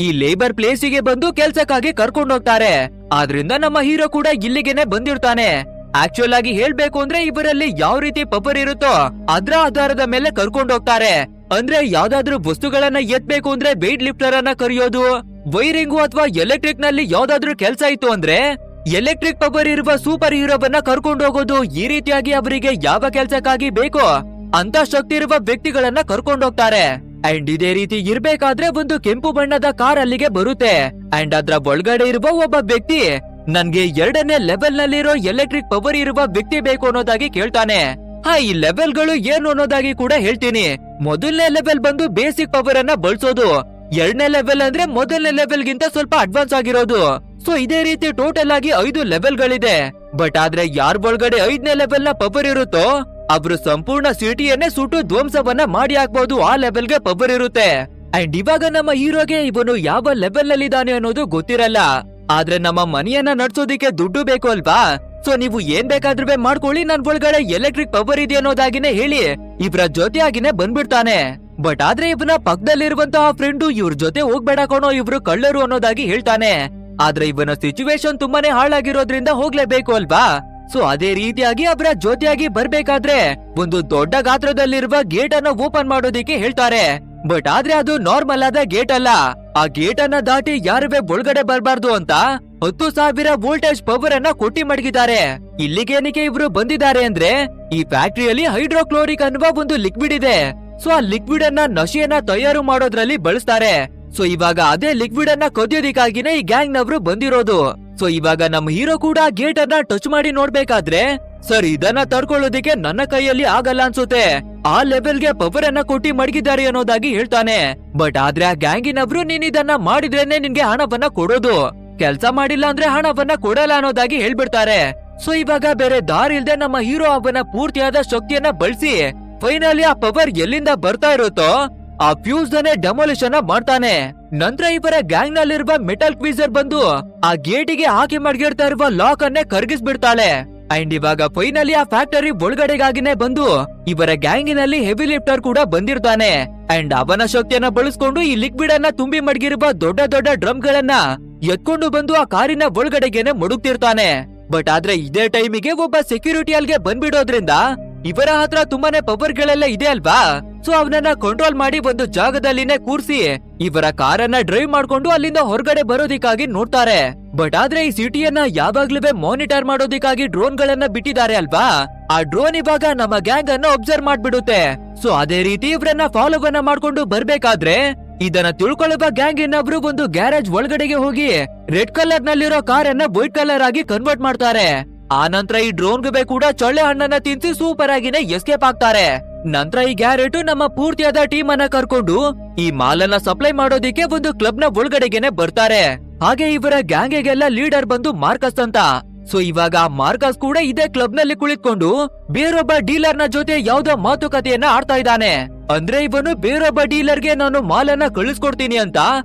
ಈ ಲೇಬರ್ ಪ್ಲೇಸಿಗೆ ಬಂದು ಕೆಲ್ಸಕ್ಕಾಗಿ ಕರ್ಕೊಂಡು ಹೋಗ್ತಾರೆ. ಆದ್ರಿಂದ ನಮ್ಮ ಹೀರೋ ಕೂಡ ಇಲ್ಲಿಗೆನೆ ಬಂದಿರ್ತಾನೆ. ಆಕ್ಚುಲ್ ಆಗಿ ಹೇಳ್ಬೇಕು ಅಂದ್ರೆ ಇವರಲ್ಲಿ ಯಾವ ರೀತಿ ಪವರ್ ಇರುತ್ತೋ ಅದ್ರ ಆಧಾರದ ಮೇಲೆ ಕರ್ಕೊಂಡು ಹೋಗ್ತಾರೆ. ಅಂದ್ರೆ ಯಾವ್ದಾದ್ರು ವಸ್ತುಗಳನ್ನ ಎತ್ಬೇಕು ಅಂದ್ರೆ ವೆಯ್ಟ್ ಲಿಫ್ಟರ್ ಅನ್ನ ಕರೆಯೋದು, ವೈರಿಂಗು ಅಥವಾ ಎಲೆಕ್ಟ್ರಿಕ್ ನಲ್ಲಿ ಯಾವ್ದಾದ್ರು ಕೆಲ್ಸ ಇತ್ತು ಅಂದ್ರೆ ಎಲೆಕ್ಟ್ರಿಕ್ ಪವರ್ ಇರುವ ಸೂಪರ್ ಹೀರೋವನ್ನ ಕರ್ಕೊಂಡು ಹೋಗೋದು. ಈ ರೀತಿಯಾಗಿ ಅವರಿಗೆ ಯಾವ ಕೆಲ್ಸಕ್ಕಾಗಿ ಬೇಕೋ ಅಂತ ಶಕ್ತಿ ಇರುವ ವ್ಯಕ್ತಿಗಳನ್ನ ಕರ್ಕೊಂಡು ಹೋಗ್ತಾರೆ. ಅಂಡ್ ಇದೇ ರೀತಿ ಇರ್ಬೇಕಾದ್ರೆ ಒಂದು ಕೆಂಪು ಬಣ್ಣದ ಕಾರ್ ಅಲ್ಲಿಗೆ ಬರುತ್ತೆ. ಅಂಡ್ ಅದ್ರ ಒಳಗಡೆ ಇರುವ ಒಬ್ಬ ವ್ಯಕ್ತಿ ನನ್ಗೆ 2ನೇ ಲೆವೆಲ್ ನಲ್ಲಿರೋ ಎಲೆಕ್ಟ್ರಿಕ್ ಪವರ್ ಇರುವ ವ್ಯಕ್ತಿ ಬೇಕು ಅನ್ನೋದಾಗಿ ಕೇಳ್ತಾನೆ. ಈ ಲೆವೆಲ್ ಗಳು ಏನು ಅನ್ನೋದಾಗಿ ಕೂಡ ಹೇಳ್ತೀನಿ. ಮೊದಲನೇ ಲೆವೆಲ್ ಬಂದು ಬೇಸಿಕ್ ಪವರ್ ಅನ್ನ ಬಳಸೋದು, 2ನೇ ಲೆವೆಲ್ ಅಂದ್ರೆ ಮೊದಲನೇ ಲೆವೆಲ್ ಗಿಂತ ಸ್ವಲ್ಪ ಅಡ್ವಾನ್ಸ್ ಆಗಿರೋದು. ಸೊ ಇದೇ ರೀತಿ ಟೋಟಲ್ ಆಗಿ 5 ಲೆವೆಲ್ ಗಳಿದೆ. ಬಟ್ ಆದ್ರೆ ಯಾರ ಒಳಗಡೆ 5ನೇ ಲೆವೆಲ್ ನ ಪವರ್ ಇರುತ್ತೋ ಅವರು ಸಂಪೂರ್ಣ ಸಿಟಿಯನ್ನೇ ಸುಟ್ಟು ಧ್ವಂಸವನ್ನ ಮಾಡಿ ಹಾಕ್ಬಹುದು. ಆ ಲೆವೆಲ್ಗೆ ಪವರ್ ಇರುತ್ತೆ. ಅಂಡ್ ಇವಾಗ ನಮ್ಮ ಹೀರೋಗೆ ಇವನು ಯಾವ ಲೆವೆಲ್ ನಲ್ಲಿ ಇದ್ದಾನೆ ಅನ್ನೋದು ಗೊತ್ತಿರಲ್ಲ. ಆದ್ರೆ ನಮ್ಮ ಮನೆಯನ್ನ ನಡ್ಸೋದಿಕ್ಕೆ ದುಡ್ಡು ಬೇಕು ಅಲ್ವಾ, ಸೊ ನೀವು ಏನ್ ಬೇಕಾದ್ರೂ ಮಾಡ್ಕೊಳ್ಳಿ, ನನ್ ಒಳಗಡೆ ಎಲೆಕ್ಟ್ರಿಕ್ ಪವರ್ ಇದೆ ಅನ್ನೋದಾಗಿನೇ ಹೇಳಿ ಇವ್ರ ಜೊತೆಯಾಗಿನೇ ಬಂದ್ಬಿಡ್ತಾನೆ. ಬಟ್ ಆದ್ರೆ ಇವನ ಪಕ್ಕದಲ್ಲಿರುವಂತಹ ಫ್ರೆಂಡು ಇವ್ರ ಜೊತೆ ಹೋಗ್ಬೇಡ ಕಣೋ, ಇವ್ರು ಕಳ್ಳರು ಅನ್ನೋದಾಗಿ ಹೇಳ್ತಾನೆ. ಆದ್ರೆ ಇವನ ಸಿಚುವೇಶನ್ ತುಂಬಾನೇ ಹಾಳಾಗಿರೋದ್ರಿಂದ ಹೋಗ್ಲೇಬೇಕು ಅಲ್ವಾ. ಸೊ ಅದೇ ರೀತಿಯಾಗಿ ಅವರ ಜೊತೆಯಾಗಿ ಬರ್ಬೇಕಾದ್ರೆ ಒಂದು ದೊಡ್ಡ ಗಾತ್ರದಲ್ಲಿರುವ ಗೇಟ್ ಅನ್ನ ಓಪನ್ ಮಾಡೋದಿಕ್ಕೆ ಹೇಳ್ತಾರೆ. ಬಟ್ ಆದ್ರೆ ಅದು ನಾರ್ಮಲ್ ಆದ ಗೇಟ್ ಅಲ್ಲ. ಆ ಗೇಟ್ ಅನ್ನ ದಾಟಿ ಯಾರುವೆ ಒಳಗಡೆ ಬರ್ಬಾರ್ದು ಅಂತ 10,000 ವೋಲ್ಟೇಜ್ ಪವರ್ ಅನ್ನ ಕೊಟ್ಟಿ ಮಡಗಿದ್ದಾರೆ. ಇಲ್ಲಿಗೇನಿಗೆ ಇವ್ರು ಬಂದಿದ್ದಾರೆ ಅಂದ್ರೆ ಈ ಫ್ಯಾಕ್ಟರಿಯಲ್ಲಿ ಹೈಡ್ರೋಕ್ಲೋರಿಕ್ ಅನ್ನುವ ಒಂದು ಲಿಕ್ವಿಡ್ ಇದೆ. ಸೊ ಆ ಲಿಕ್ವಿಡ್ ಅನ್ನ ನಶೆಯನ್ನ ತಯಾರು ಮಾಡೋದ್ರಲ್ಲಿ ಬಳಸ್ತಾರೆ. ಸೊ ಇವಾಗ ಅದೇ ಲಿಕ್ವಿಡ್ ಅನ್ನ ಕದಿಯೋದಿಕ್ಕಾಗಿನೇ ಈ ಗ್ಯಾಂಗ್ ನವರು ಬಂದಿರೋದು. ಸೊ ಇವಾಗ ನಮ್ಮ ಹೀರೋ ಕೂಡ ಗೇಟ್ ಅನ್ನ ಟಚ್ ಮಾಡಿ ನೋಡ್ಬೇಕಾದ್ರೆ ಸರ್ ಇದನ್ನ ತಡ್ಕೊಳ್ಳೋದಿಕ್ಕೆ ನನ್ನ ಕೈಯಲ್ಲಿ ಆಗಲ್ಲ ಅನ್ಸುತ್ತೆ. ಆ ಲೆವೆಲ್ಗೆ ಪವರ್ ಅನ್ನ ಕೊಟ್ಟಿ ಮಡಗಿದ್ದಾರೆ ಅನ್ನೋದಾಗಿ ಹೇಳ್ತಾನೆ. ಬಟ್ ಆದ್ರೆ ಆ ಗ್ಯಾಂಗಿನಬ್ರು ನೀನ್ ಇದನ್ನ ಮಾಡಿದ್ರೇನೆ ನಿನ್ಗೆ ಹಣವನ್ನ ಕೊಡೋದು, ಕೆಲ್ಸ ಮಾಡಿಲ್ಲ ಅಂದ್ರೆ ಹಣವನ್ನ ಕೊಡಲ್ಲ ಅನ್ನೋದಾಗಿ ಹೇಳ್ಬಿಡ್ತಾರೆ. ಸೊ ಇವಾಗ ಬೇರೆ ದಾರಿ ಇಲ್ದೆ ನಮ್ಮ ಹೀರೋ ಅವನ ಪೂರ್ತಿಯಾದ ಶಕ್ತಿಯನ್ನ ಬಳಸಿ ಫೈನಲಿ ಆ ಪವರ್ ಎಲ್ಲಿಂದ ಬರ್ತಾ ಇರುತ್ತೋ ಆ ಫ್ಯೂಸ್ ದನ್ನೇ ಡೆಮೊಲಿಷನ್ ಮಾಡ್ತಾನೆ. ನಂತರ ಇವರ ಗ್ಯಾಂಗ್ ನಲ್ಲಿರುವ ಮೆಟಲ್ ಕ್ವೀಸರ್ ಬಂದು ಆ ಗೇಟಿಗೆ ಹಾಕಿ ಮಡಗಿರ್ತಾ ಇರುವ ಲಾಕ್ ಅನ್ನೇ ಕರಗಿಸ್ಬಿಡ್ತಾಳೆ. ಅಂಡ್ ಇವಾಗ ಫೈನಲಿ ಆ ಫ್ಯಾಕ್ಟರಿ ಒಳಗಡೆಗಾಗಿನೇ ಬಂದು ಇವರ ಗ್ಯಾಂಗಿನಲ್ಲಿ ಹೆವಿ ಲಿಫ್ಟರ್ ಕೂಡ ಬಂದಿರ್ತಾನೆ. ಅಂಡ್ ಅವನ ಶಕ್ತಿಯನ್ನ ಬಳಸ್ಕೊಂಡು ಈ ಲಿಕ್ವಿಡ್ ಅನ್ನ ತುಂಬಿ ಮಡಗಿರುವ ದೊಡ್ಡ ದೊಡ್ಡ ಡ್ರಮ್ ಗಳನ್ನ ಎತ್ಕೊಂಡು ಬಂದು ಆ ಕಾರಿನ ಒಳಗಡೆಗೆನೆ ಮಡುಕ್ತಿರ್ತಾನೆ. ಬಟ್ ಆದ್ರೆ ಇದೇ ಟೈಮಿಗೆ ಒಬ್ಬ ಸೆಕ್ಯೂರಿಟಿ ಅಲ್ಗೆ ಬಂದ್ಬಿಡೋದ್ರಿಂದ ಇವರ ಹತ್ರ ತುಂಬಾನೇ ಪವರ್ ಗಳೆಲ್ಲ ಇದೆ ಅಲ್ವಾ. ಸೊ ಅವನನ್ನ ಕಂಟ್ರೋಲ್ ಮಾಡಿ ಒಂದು ಜಾಗದಲ್ಲಿನೇ ಕೂರ್ಸಿ ಇವರ ಕಾರನ್ನ ಡ್ರೈವ್ ಮಾಡ್ಕೊಂಡು ಅಲ್ಲಿಂದ ಹೊರಗಡೆ ಬರೋದಿಕ್ಕಾಗಿ ನೋಡ್ತಾರೆ. ಬಟ್ ಆದ್ರೆ ಈ ಸಿಟಿಯನ್ನ ಯಾವಾಗ್ಲೂ ಮಾನಿಟರ್ ಮಾಡೋದಿಕ್ಕಾಗಿ ಡ್ರೋನ್ ಗಳನ್ನ ಬಿಟ್ಟಿದ್ದಾರೆ ಅಲ್ವಾ. ಆ ಡ್ರೋನ್ ಇವಾಗ ನಮ್ಮ ಗ್ಯಾಂಗ್ ಅನ್ನ ಒಬ್ಸರ್ವ್ ಮಾಡ್ಬಿಡುತ್ತೆ. ಸೊ ಅದೇ ರೀತಿ ಇವ್ರನ್ನ ಫಾಲೋವನ್ನ ಮಾಡ್ಕೊಂಡು ಬರ್ಬೇಕಾದ್ರೆ ಇದನ್ನ ತಿಳ್ಕೊಳ್ಳುವ ಗ್ಯಾಂಗ್ ಇನ್ನೊಬ್ರು ಒಂದು ಗ್ಯಾರೇಜ್ ಒಳಗಡೆಗೆ ಹೋಗಿ ರೆಡ್ ಕಲರ್ ನಲ್ಲಿರೋ ಕಾರನ್ನ ವೈಟ್ ಕಲರ್ ಆಗಿ ಕನ್ವರ್ಟ್ ಮಾಡ್ತಾರೆ. ಆ ನಂತರ ಈ ಡ್ರೋನ್ಗೆ ಕೂಡ ಚೊಳ್ಳೆ ಹಣ್ಣನ್ನ ತಿನ್ಸಿ ಸೂಪರ್ ಆಗಿನೇ ಎಸ್ಕೇಪ್ ಆಗ್ತಾರೆ. ನಂತರ ಈ ಗ್ಯಾರೆಟ್ ನಮ್ಮ ಪೂರ್ತಿಯಾದ ಟೀಮ್ ಅನ್ನ ಕರ್ಕೊಂಡು ಈ ಮಾಲನ್ನ ಸಪ್ಲೈ ಮಾಡೋದಿಕ್ಕೆ ಒಂದು ಕ್ಲಬ್ ನ ಒಳಗಡೆಗೆನೆ ಬರ್ತಾರೆ. ಹಾಗೆ ಇವರ ಗ್ಯಾಂಗಿಗೆಲ್ಲ ಲೀಡರ್ ಬಂದು ಮಾರ್ಕಸ್ ಅಂತ. ಸೊ ಇವಾಗ ಮಾರ್ಕಸ್ ಕೂಡ ಇದೇ ಕ್ಲಬ್ ನಲ್ಲಿ ಕುಳಿತುಕೊಂಡು ಬೇರೊಬ್ಬ ಡೀಲರ್ ನ ಜೊತೆ ಯಾವ್ದೋ ಮಾತುಕತೆಯನ್ನ ಆಡ್ತಾ ಇದ್ದಾನೆ. ಅಂದ್ರೆ ಇವನು ಬೇರೊಬ್ಬ ಡೀಲರ್ಗೆ ನಾನು ಮಾಲನ್ನ ಕಳಿಸ್ಕೊಡ್ತೀನಿ ಅಂತ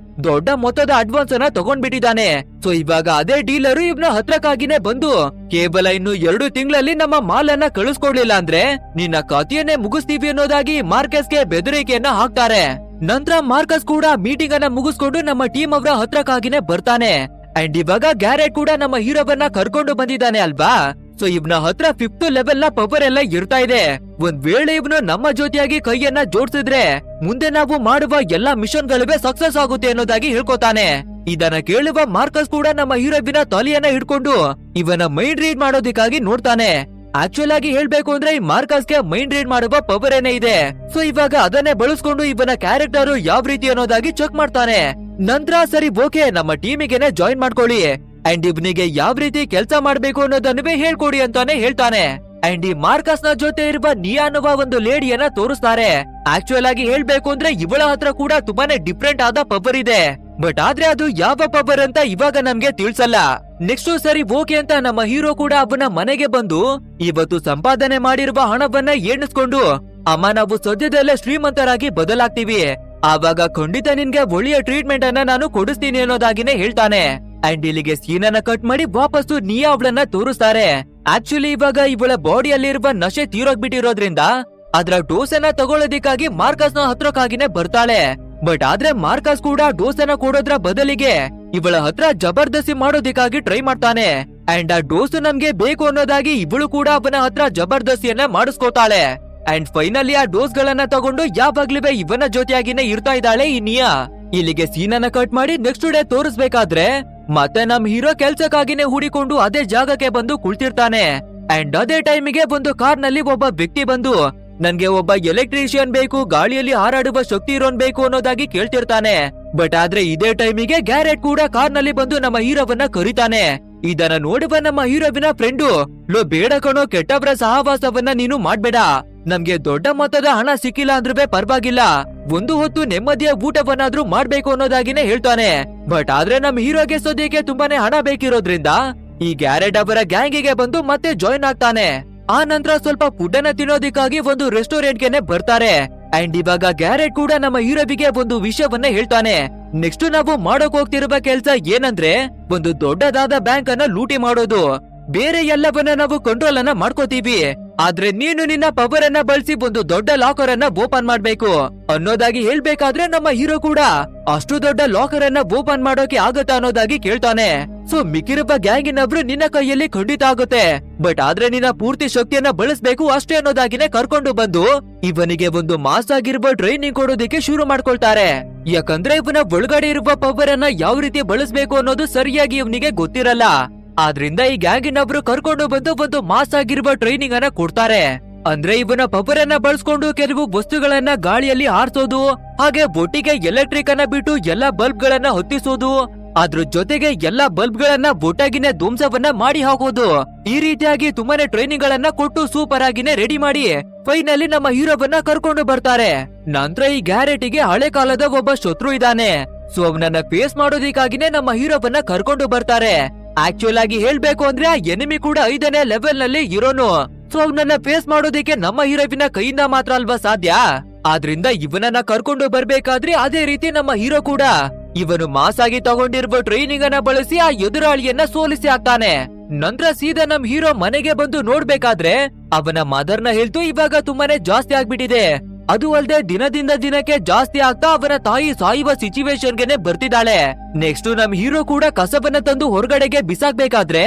ದೊಡ್ಡ ಮೊತ್ತದ ಅಡ್ವಾನ್ಸ್ ಅನ್ನ ತಗೊಂಡ್ಬಿಟ್ಟಿದ್ದಾನೆ. ಸೊ ಇವಾಗ ಅದೇ ಡೀಲರು ಇವನ ಹತ್ರಕ್ಕಾಗಿನೇ ಬಂದು ಕೇವಲ ಇನ್ನು 2 ತಿಂಗಳಲ್ಲಿ ನಮ್ಮ ಮಾಲನ್ನ ಕಳಿಸ್ಕೊಡ್ಲಿಲ್ಲ ಅಂದ್ರೆ ನಿನ್ನ ಕಥೆಯನ್ನೇ ಮುಗಿಸ್ತೀವಿ ಅನ್ನೋದಾಗಿ ಮಾರ್ಕಸ್ಗೆ ಬೆದರಿಕೆಯನ್ನ ಹಾಕ್ತಾರೆ. ನಂತರ ಮಾರ್ಕಸ್ ಕೂಡ ಮೀಟಿಂಗ್ ಅನ್ನ ಮುಗಿಸ್ಕೊಂಡು ನಮ್ಮ ಟೀಮ್ ಅವರ ಹತ್ರಕ್ಕಾಗಿನೇ ಬರ್ತಾನೆ. ಅಂಡ್ ಇವಾಗ ಗ್ಯಾರೆಟ್ ಕೂಡ ನಮ್ಮ ಹೀರೋವನ್ನ ಕರ್ಕೊಂಡು ಬಂದಿದ್ದಾನೆ ಅಲ್ವಾ. ಸೊ ಇವನ ಹತ್ರ 5th ಲೆವೆಲ್ ನ ಪವರ್ ಎಲ್ಲ ಇರ್ತಾ ಇದೆ. ಒಂದ್ ವೇಳೆ ಇವನು ನಮ್ಮ ಜೊತೆಯಾಗಿ ಕೈಯನ್ನ ಜೋಡಿಸಿದ್ರೆ ಮುಂದೆ ನಾವು ಮಾಡುವ ಎಲ್ಲಾ ಮಿಷನ್ ಗಳಿವೆ ಸಕ್ಸಸ್ ಆಗುತ್ತೆ ಅನ್ನೋದಾಗಿ ಹೇಳ್ಕೊತಾನೆ. ಇದನ್ನ ಕೇಳುವ ಮಾರ್ಕಸ್ ಕೂಡ ನಮ್ಮ ಹೀರೋವಿನ ತಲೆಯನ್ನ ಹಿಡ್ಕೊಂಡು ಇವನ ಮೈಂಡ್ ರೀಡ್ ಮಾಡೋದಿಕ್ಕಾಗಿ ನೋಡ್ತಾನೆ. ಆಕ್ಚುಲ್ ಆಗಿ ಹೇಳ್ಬೇಕು ಅಂದ್ರೆ ಈ ಮಾರ್ಕಸ್ಗೆ ಮೈಂಡ್ ರೀಡ್ ಮಾಡುವ ಪವರ್ ಏನೇ ಇದೆ. ಸೊ ಇವಾಗ ಅದನ್ನೇ ಬಳಸ್ಕೊಂಡು ಇವನ ಕ್ಯಾರೆಕ್ಟರ್ ಯಾವ ರೀತಿ ಅನ್ನೋದಾಗಿ ಚೆಕ್ ಮಾಡ್ತಾನೆ. ನಂತರ ಸರಿ ಓಕೆ ನಮ್ಮ ಟೀಮಿಗೆನೆ ಜಾಯಿನ್ ಮಾಡ್ಕೊಳ್ಳಿ ಅಂಡ್ ಇವನಿಗೆ ಯಾವ ರೀತಿ ಕೆಲಸ ಮಾಡ್ಬೇಕು ಅನ್ನೋದನ್ನೇ ಹೇಳ್ಕೊಡಿ ಅಂತಾನೆ ಹೇಳ್ತಾನೆ. ಅಂಡ್ ಈ ಮಾರ್ಕಸ್ ನ ಜೊತೆ ಇರುವ ನಿಯಾ ಅನ್ನುವ ಒಂದು ಲೇಡಿಯನ್ನ ತೋರಿಸ್ತಾರೆ. ಆಕ್ಚುಲ್ ಆಗಿ ಹೇಳ್ಬೇಕು ಅಂದ್ರೆ ಇವಳ ಹತ್ರ ಕೂಡ ತುಂಬಾನೇ ಡಿಫ್ರೆಂಟ್ ಆದ ಪವರ್ ಇದೆ. ಬಟ್ ಆದ್ರೆ ಅದು ಯಾವ ಪವರ್ ಅಂತ ಇವಾಗ ನಮ್ಗೆ ತಿಳ್ಸಲ್ಲ. ನೆಕ್ಸ್ಟ್ ಸರಿ ಓಕೆ ಅಂತ ನಮ್ಮ ಹೀರೋ ಕೂಡ ಅವನ ಮನೆಗೆ ಬಂದು ಇವತ್ತು ಸಂಪಾದನೆ ಮಾಡಿರುವ ಹಣವನ್ನ ಎಣಿಸ್ಕೊಂಡು ಅಮ್ಮ ನಾವು ಸದ್ಯದಲ್ಲೇ ಶ್ರೀಮಂತರಾಗಿ ಬದಲಾಗ್ತೀವಿ, ಆವಾಗ ಖಂಡಿತ ನಿನ್ಗೆ ಒಳ್ಳೆಯ ಟ್ರೀಟ್ಮೆಂಟ್ ಅನ್ನ ನಾನು ಕೊಡಿಸ್ತೀನಿ ಅನ್ನೋದಾಗಿನೇ ಹೇಳ್ತಾನೆ. ಅಂಡ್ ಇಲ್ಲಿಗೆ ಸೀನ್ ಅನ್ನ ಕಟ್ ಮಾಡಿ ವಾಪಸ್ಸು ನಿಯಾ ಅವಳನ್ನ ತೋರಿಸ್ತಾರೆ. ಆಕ್ಚುಲಿ ಇವಾಗ ಇವಳ ಬಾಡಿಯಲ್ಲಿರುವ ನಶೆ ತೀರೋಗ್ಬಿಟ್ಟಿರೋದ್ರಿಂದ ಅದ್ರ ಡೋಸ್ ಅನ್ನ ತಗೊಳ್ಳೋದಿಕ್ಕಾಗಿ ಮಾರ್ಕಸ್ ನ ಹತ್ರಕ್ಕಾಗಿನೇ ಬರ್ತಾಳೆ. ಬಟ್ ಆದ್ರೆ ಮಾರ್ಕಸ್ ಕೂಡ ಡೋಸ್ ಅನ್ನ ಕೊಡೋದ್ರ ಬದಲಿಗೆ ಇವಳ ಹತ್ರ ಜಬರ್ದಸ್ತಿ ಮಾಡೋದಿಕ್ಕಾಗಿ ಟ್ರೈ ಮಾಡ್ತಾನೆ. ಅಂಡ್ ಆ ಡೋಸ್ ನಮ್ಗೆ ಬೇಕು ಅನ್ನೋದಾಗಿ ಇವಳು ಕೂಡ ಅವನ ಹತ್ರ ಜಬರ್ದಸ್ತಿಯನ್ನ ಮಾಡಿಸ್ಕೋತಾಳೆ. ಅಂಡ್ ಫೈನಲಿ ಆ ಡೋಸ್ ಗಳನ್ನ ತಗೊಂಡು ಯಾವಾಗ್ಲೂ ಇವನ ಜೊತೆಯಾಗಿನೇ ಇರ್ತಾ ಇದ್ದಾಳೆ ಈ ನಿಯಾ. ಇಲ್ಲಿಗೆ ಸೀನ್ ಅನ್ನ ಕಟ್ ಮಾಡಿ ನೆಕ್ಸ್ಟ್ ಡೇ ತೋರಿಸ್ಬೇಕಾದ್ರೆ ಮತ್ತೆ ನಮ್ ಹೀರೋ ಕೆಲ್ಸಕ್ಕಾಗಿನೇ ಹೂಡಿಕೊಂಡು ಅದೇ ಜಾಗಕ್ಕೆ ಬಂದು ಕುಳಿತಿರ್ತಾನೆ. ಅಂಡ್ ಅದೇ ಟೈಮಿಗೆ ಒಂದು ಕಾರ್ ನಲ್ಲಿ ಒಬ್ಬ ವ್ಯಕ್ತಿ ಬಂದು ನನ್ಗೆ ಒಬ್ಬ ಎಲೆಕ್ಟ್ರಿಷಿಯನ್ ಬೇಕು, ಗಾಳಿಯಲ್ಲಿ ಹಾರಾಡುವ ಶಕ್ತಿ ಇರೋನ್ ಬೇಕು ಅನ್ನೋದಾಗಿ ಕೇಳ್ತಿರ್ತಾನೆ. ಬಟ್ ಆದ್ರೆ ಇದೇ ಟೈಮಿಗೆ ಗ್ಯಾರೆಟ್ ಕೂಡ ಕಾರ್ ನಲ್ಲಿ ಬಂದು ನಮ್ಮ ಹೀರೋವನ್ನ ಕರೀತಾನೆ. ಇದನ್ನ ನೋಡುವ ನಮ್ಮ ಹೀರೋವಿನ ಫ್ರೆಂಡು ಲೋ ಬೇಡ ಕಣೋ, ಕೆಟ್ಟವರ ಸಹವಾಸವನ್ನ ನೀನು ಮಾಡ್ಬೇಡ, ನಮ್ಗೆ ದೊಡ್ಡ ಮೊತ್ತದ ಹಣ ಸಿಕ್ಕಿಲ್ಲ ಅಂದ್ರೂ ಪರವಾಗಿಲ್ಲ, ಒಂದು ಹೊತ್ತು ನೆಮ್ಮದಿಯ ಊಟವನ್ನಾದ್ರೂ ಮಾಡ್ಬೇಕು ಅನ್ನೋದಾಗಿನೇ ಹೇಳ್ತಾನೆ. ಬಟ್ ಆದ್ರೆ ನಮ್ ಹೀರೋಗೆ ಸದ್ಯಕ್ಕೆ ತುಂಬಾನೇ ಹಣ ಬೇಕಿರೋದ್ರಿಂದ ಈ ಗ್ಯಾರೆಟ್ ಅವರ ಗ್ಯಾಂಗಿಗೆ ಬಂದು ಮತ್ತೆ ಜಾಯಿನ್ ಆಗ್ತಾನೆ. ಆ ನಂತರ ಸ್ವಲ್ಪ ಫುಡ್ ಅನ್ನ ತಿನ್ನೋದಿಕ್ಕಾಗಿ ಒಂದು ರೆಸ್ಟೋರೆಂಟ್ ಗೆನೆ ಬರ್ತಾರೆ. ಅಂಡ್ ಇವಾಗ ಗ್ಯಾರೆಟ್ ಕೂಡ ನಮ್ಮ ಹೀರೋವಿಗೆ ಒಂದು ವಿಷಯವನ್ನ ಹೇಳ್ತಾನೆ. ನೆಕ್ಸ್ಟ್ ನಾವು ಮಾಡೋಕ್ ಹೋಗ್ತಿರುವ ಕೆಲ್ಸ ಏನಂದ್ರೆ ಒಂದು ದೊಡ್ಡದಾದ ಬ್ಯಾಂಕ್ ಅನ್ನ ಲೂಟಿ ಮಾಡೋದು. ಬೇರೆ ಎಲ್ಲವನ್ನ ನಾವು ಕಂಟ್ರೋಲ್ ಅನ್ನ ಮಾಡ್ಕೋತೀವಿ, ಆದ್ರೆ ನೀನು ನಿನ್ನ ಪವರ್ ಅನ್ನ ಬಳಸಿ ಒಂದು ದೊಡ್ಡ ಲಾಕರ್ ಅನ್ನ ಓಪನ್ ಮಾಡ್ಬೇಕು ಅನ್ನೋದಾಗಿ ಹೇಳ್ಬೇಕಾದ್ರೆ ನಮ್ಮ ಹೀರೋ ಕೂಡ ಅಷ್ಟು ದೊಡ್ಡ ಲಾಕರ್ ಅನ್ನ ಓಪನ್ ಮಾಡೋಕೆ ಆಗತ್ತಾ ಅನ್ನೋದಾಗಿ ಕೇಳ್ತಾನೆ. ಸೊ ಮಿಕ್ಕಿರುವ ಗ್ಯಾಂಗಿನಬ್ರು ನಿನ್ನ ಕೈಯಲ್ಲಿ ಖಂಡಿತ ಆಗುತ್ತೆ, ಬಟ್ ಆದ್ರೆ ನಿನ್ನ ಪೂರ್ತಿ ಶಕ್ತಿಯನ್ನ ಬಳಸಬೇಕು ಅಷ್ಟೇ ಅನ್ನೋದಾಗಿನೇ ಕರ್ಕೊಂಡು ಬಂದು ಇವನಿಗೆ ಒಂದು ಮಾಸ್ ಆಗಿರುವ ಟ್ರೈನಿಂಗ್ ಕೊಡೋದಕ್ಕೆ ಶುರು ಮಾಡ್ಕೊಳ್ತಾರೆ. ಯಾಕಂದ್ರೆ ಇವನ ಒಳಗಡೆ ಇರುವ ಪವರ್ ಅನ್ನ ಯಾವ ರೀತಿ ಬಳಸಬೇಕು ಅನ್ನೋದು ಸರಿಯಾಗಿ ಇವನಿಗೆ ಗೊತ್ತಿರಲ್ಲ. ಆದ್ರಿಂದ ಈ ಗ್ಯಾಂಗಿನಬ್ರು ಕರ್ಕೊಂಡು ಬಂದು ಒಂದು ಮಾಸ್ ಆಗಿರುವ ಟ್ರೈನಿಂಗ್ ಅನ್ನ ಕೊಡ್ತಾರೆ. ಅಂದ್ರೆ ಇವನ ಪವರ್ ಅನ್ನ ಬಳಸ್ಕೊಂಡು ಕೆಲವು ವಸ್ತುಗಳನ್ನ ಗಾಳಿಯಲ್ಲಿ ಹಾರಿಸೋದು, ಹಾಗೆ ಒಟ್ಟಿಗೆ ಎಲೆಕ್ಟ್ರಿಕ್ ಅನ್ನ ಬಿಟ್ಟು ಎಲ್ಲಾ ಬಲ್ಬ್ ಗಳನ್ನ ಹೊತ್ತಿಸೋದು, ಅದ್ರ ಜೊತೆಗೆ ಎಲ್ಲಾ ಬಲ್ಬ್ ಗಳನ್ನ ಒಟ್ಟಾಗಿನೇ ಧ್ವಂಸವನ್ನ ಮಾಡಿ ಹಾಕೋದು. ಈ ರೀತಿಯಾಗಿ ತುಂಬಾನೇ ಟ್ರೈನಿಂಗ್ ಗಳನ್ನ ಕೊಟ್ಟು ಸೂಪರ್ ಆಗಿನೇ ರೆಡಿ ಮಾಡಿ ಫೈನಲಿ ನಮ್ಮ ಹೀರೋವನ್ನ ಕರ್ಕೊಂಡು ಬರ್ತಾರೆ. ನಂತರ ಈ ಗ್ಯಾರೆಟಿಗೆ ಹಳೆ ಕಾಲದ ಒಬ್ಬ ಶತ್ರು ಇದ್ದಾನೆ. ಸೊ ಅವನನ್ನ ಫೇಸ್ ಮಾಡೋದಕ್ಕಾಗಿನೇ ನಮ್ಮ ಹೀರೋವನ್ನ ಕರ್ಕೊಂಡು ಬರ್ತಾರೆ. ಆಕ್ಚುಲ್ ಆಗಿ ಹೇಳ್ಬೇಕು ಅಂದ್ರೆ ಆ ಎನಿಮಿ ಕೂಡ 5ನೇ ಲೆವೆಲ್ ನಲ್ಲಿ ಇರೋನು. ಸೊ ಅವನನ್ನ ಫೇಸ್ ಮಾಡೋದಿಕ್ಕೆ ನಮ್ಮ ಹೀರೋವಿನ ಕೈಯಿಂದ ಮಾತ್ರ ಅಲ್ವಾ ಸಾಧ್ಯ. ಆದ್ರಿಂದ ಇವನನ್ನ ಕರ್ಕೊಂಡು ಬರ್ಬೇಕಾದ್ರೆ ಅದೇ ರೀತಿ ನಮ್ಮ ಹೀರೋ ಕೂಡ ಇವನು ಮಾಸ್ ಆಗಿ ತಗೊಂಡಿರುವ ಟ್ರೈನಿಂಗ್ ಅನ್ನ ಬಳಸಿ ಆ ಎದುರಾಳಿಯನ್ನ ಸೋಲಿಸಿ ಹಾಕ್ತಾನೆ. ನಂತರ ಸೀದಾ ನಮ್ ಹೀರೋ ಮನೆಗೆ ಬಂದು ನೋಡ್ಬೇಕಾದ್ರೆ ಅವನ ಮದರ್ನ ಹೆಲ್ತ್ ಇವಾಗ ತುಂಬಾನೇ ಜಾಸ್ತಿ ಆಗ್ಬಿಟ್ಟಿದೆ. ಅದು ಅಲ್ಲದೆ ದಿನದಿಂದ ದಿನಕ್ಕೆ ಜಾಸ್ತಿ ಆಗ್ತಾ ಅವನ ತಾಯಿ ಸಾಯುವ ಸಿಚುವೇಶನ್ಗೆನೆ ಬರ್ತಿದ್ದಾಳೆ. ನೆಕ್ಸ್ಟ್ ನಮ್ ಹೀರೋ ಕೂಡ ಕಸವನ್ನ ತಂದು ಹೊರಗಡೆಗೆ ಬಿಸಾಕ್ಬೇಕಾದ್ರೆ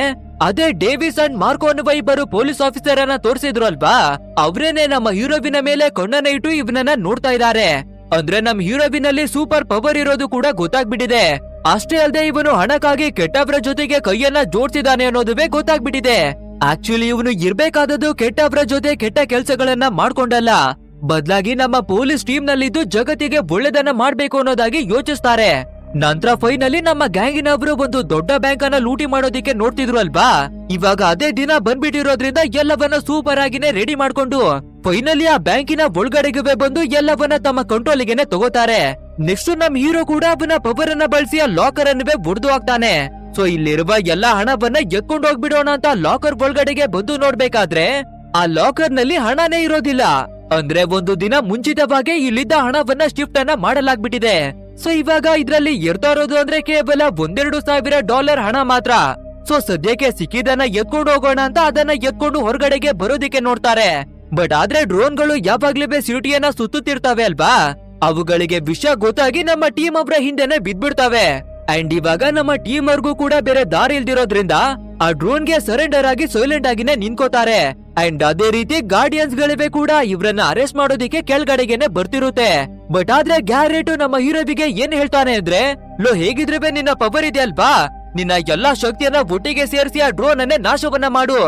ಅದೇ ಡೇವಿಸ್ ಅಂಡ್ ಮಾರ್ಕೋ ಅನ್ನುವ ಇಬ್ಬರು ಪೊಲೀಸ್ ಆಫೀಸರ್ ಅನ್ನ ತೋರಿಸಿದ್ರು ಅಲ್ವಾ, ಅವ್ರೇನೆ ನಮ್ಮ ಹೀರೋವಿನ ಮೇಲೆ ಕಣ್ಣನ್ನ ಇಟ್ಟು ಇವನನ್ನ ನೋಡ್ತಾ ಇದ್ದಾರೆ. ಅಂದ್ರೆ ನಮ್ ಹೀರೋವಿನಲ್ಲಿ ಸೂಪರ್ ಪವರ್ ಇರೋದು ಕೂಡ ಗೊತ್ತಾಗ್ಬಿಟ್ಟಿದೆ. ಅಷ್ಟೇ ಅಲ್ಲದೆ ಇವನು ಹಣಕ್ಕಾಗಿ ಕೆಟ್ಟವರ ಜೊತೆಗೆ ಕೈಯನ್ನ ಜೋಡ್ಸಿದಾನೆ ಅನ್ನೋದುವೇ ಗೊತ್ತಾಗ್ಬಿಟ್ಟಿದೆ. ಆಕ್ಚುಲಿ ಇವನು ಇರ್ಬೇಕಾದದ್ದು ಕೆಟ್ಟವರ ಜೊತೆ ಕೆಟ್ಟ ಕೆಲ್ಸಗಳನ್ನ ಮಾಡ್ಕೊಂಡಲ್ಲ, ಬದಲಾಗಿ ನಮ್ಮ ಪೊಲೀಸ್ ಟೀಮ್ ನಲ್ಲಿದ್ದು ಜಗತ್ತಿಗೆ ಒಳ್ಳೆದನ್ನ ಮಾಡ್ಬೇಕು ಅನ್ನೋದಾಗಿ ಯೋಚಿಸ್ತಾರೆ. ನಂತರ ಫೈನಲಿ ನಮ್ಮ ಗ್ಯಾಂಗಿನವರು ಒಂದು ದೊಡ್ಡ ಬ್ಯಾಂಕ್ ಅನ್ನ ಲೂಟಿ ಮಾಡೋದಿಕ್ಕೆ ನೋಡ್ತಿದ್ರು ಅಲ್ವಾ, ಇವಾಗ ಅದೇ ದಿನ ಬಂದ್ಬಿಟ್ಟಿರೋದ್ರಿಂದ ಎಲ್ಲವನ್ನ ಸೂಪರ್ ಆಗಿನೇ ರೆಡಿ ಮಾಡ್ಕೊಂಡು ಫೈನಲಿ ಆ ಬ್ಯಾಂಕಿನ ಒಳಗಡೆಗೆ ಬಂದು ಎಲ್ಲವನ್ನ ತಮ್ಮ ಕಂಟ್ರೋಲಿಗೆನೆ ತಗೋತಾರೆ. ನೆಕ್ಸ್ಟ್ ನಮ್ ಹೀರೋ ಕೂಡ ಅವನ ಪವರ್ ಅನ್ನ ಬಳಸಿ ಆ ಲಾಕರ್ ಅನ್ನುವೇ ಒಡೆದು ಹಾಕ್ತಾನೆ. ಸೊ ಇಲ್ಲಿರುವ ಎಲ್ಲಾ ಹಣವನ್ನ ಎತ್ಕೊಂಡು ಹೋಗ್ಬಿಡೋಣ ಅಂತ ಲಾಕರ್ ಒಳಗಡೆಗೆ ಬಂದು ನೋಡ್ಬೇಕಾದ್ರೆ ಆ ಲಾಕರ್ ನಲ್ಲಿ ಹಣನೇ ಇರೋದಿಲ್ಲ. ಅಂದ್ರೆ ಒಂದು ದಿನ ಮುಂಚಿತವಾಗಿ ಇಲ್ಲಿದ್ದ ಹಣವನ್ನ ಶಿಫ್ಟ್ ಅನ್ನ ಮಾಡಲಾಗ್ಬಿಟ್ಟಿದೆ. ಸೊ ಇವಾಗ ಇದ್ರಲ್ಲಿ ಇರ್ತಾ ಇರೋದು ಅಂದ್ರೆ ಕೇವಲ $1,200 ಹಣ ಮಾತ್ರ. ಸೊ ಸದ್ಯಕ್ಕೆ ಸಿಕ್ಕಿದನ್ನ ಎತ್ಕೊಂಡು ಹೋಗೋಣ ಅಂತ ಅದನ್ನ ಎತ್ಕೊಂಡು ಹೊರಗಡೆಗೆ ಬರೋದಿಕ್ಕೆ ನೋಡ್ತಾರೆ. ಬಟ್ ಆದ್ರೆ ಡ್ರೋನ್ಗಳು ಯಾವಾಗ್ಲೂ ಸಿಟಿಯನ್ನ ಸುತ್ತುತ್ತಿರ್ತಾವೆ ಅಲ್ವಾ, ಅವುಗಳಿಗೆ ವಿಷಯ ಗೊತ್ತಾಗಿ ನಮ್ಮ ಟೀಮ್ ಅವರ ಹಿಂದೆನೆ ಬಿದ್ಬಿಡ್ತಾವೆ. ಅಂಡ್ ಇವಾಗ ನಮ್ಮ ಟೀಮ್ ಅವ್ರಿಗೂ ಕೂಡ ಬೇರೆ ದಾರಿ ಇಲ್ದಿರೋದ್ರಿಂದ ಆ ಡ್ರೋನ್ ಗೆ ಸರೆಂಡರ್ ಆಗಿ ಸೈಲೆಂಟ್ ಆಗಿನೇ ನಿಂತ್ಕೋತಾರೆ. ಅಂಡ್ ಅದೇ ರೀತಿ ಗಾರ್ಡಿಯನ್ಸ್ ಗಳಿವೆ ಕೂಡ ಇವ್ರನ್ನ ಅರೆಸ್ಟ್ ಮಾಡೋದಿಕ್ಕೆ ಕೆಳಗಡೆಗೆನೆ ಬರ್ತಿರುತ್ತೆ. ಬಟ್ ಆದ್ರೆ ಗ್ಯಾರೆಟ್ ನಮ್ಮ ಹೀರೋವಿಗೆ ಏನ್ ಹೇಳ್ತಾನೆ ಅಂದ್ರೆ, ಲೋ ಹೇಗಿದ್ರೆ ನಿನ್ನ ಪವರ್ ಇದೆ ಅಲ್ವಾ, ನಿನ್ನ ಎಲ್ಲಾ ಶಕ್ತಿಯನ್ನ ಒಟ್ಟಿಗೆ ಸೇರಿಸಿ ಆ ಡ್ರೋನ್ ಅನ್ನೇ ನಾಶವನ್ನ ಮಾಡು,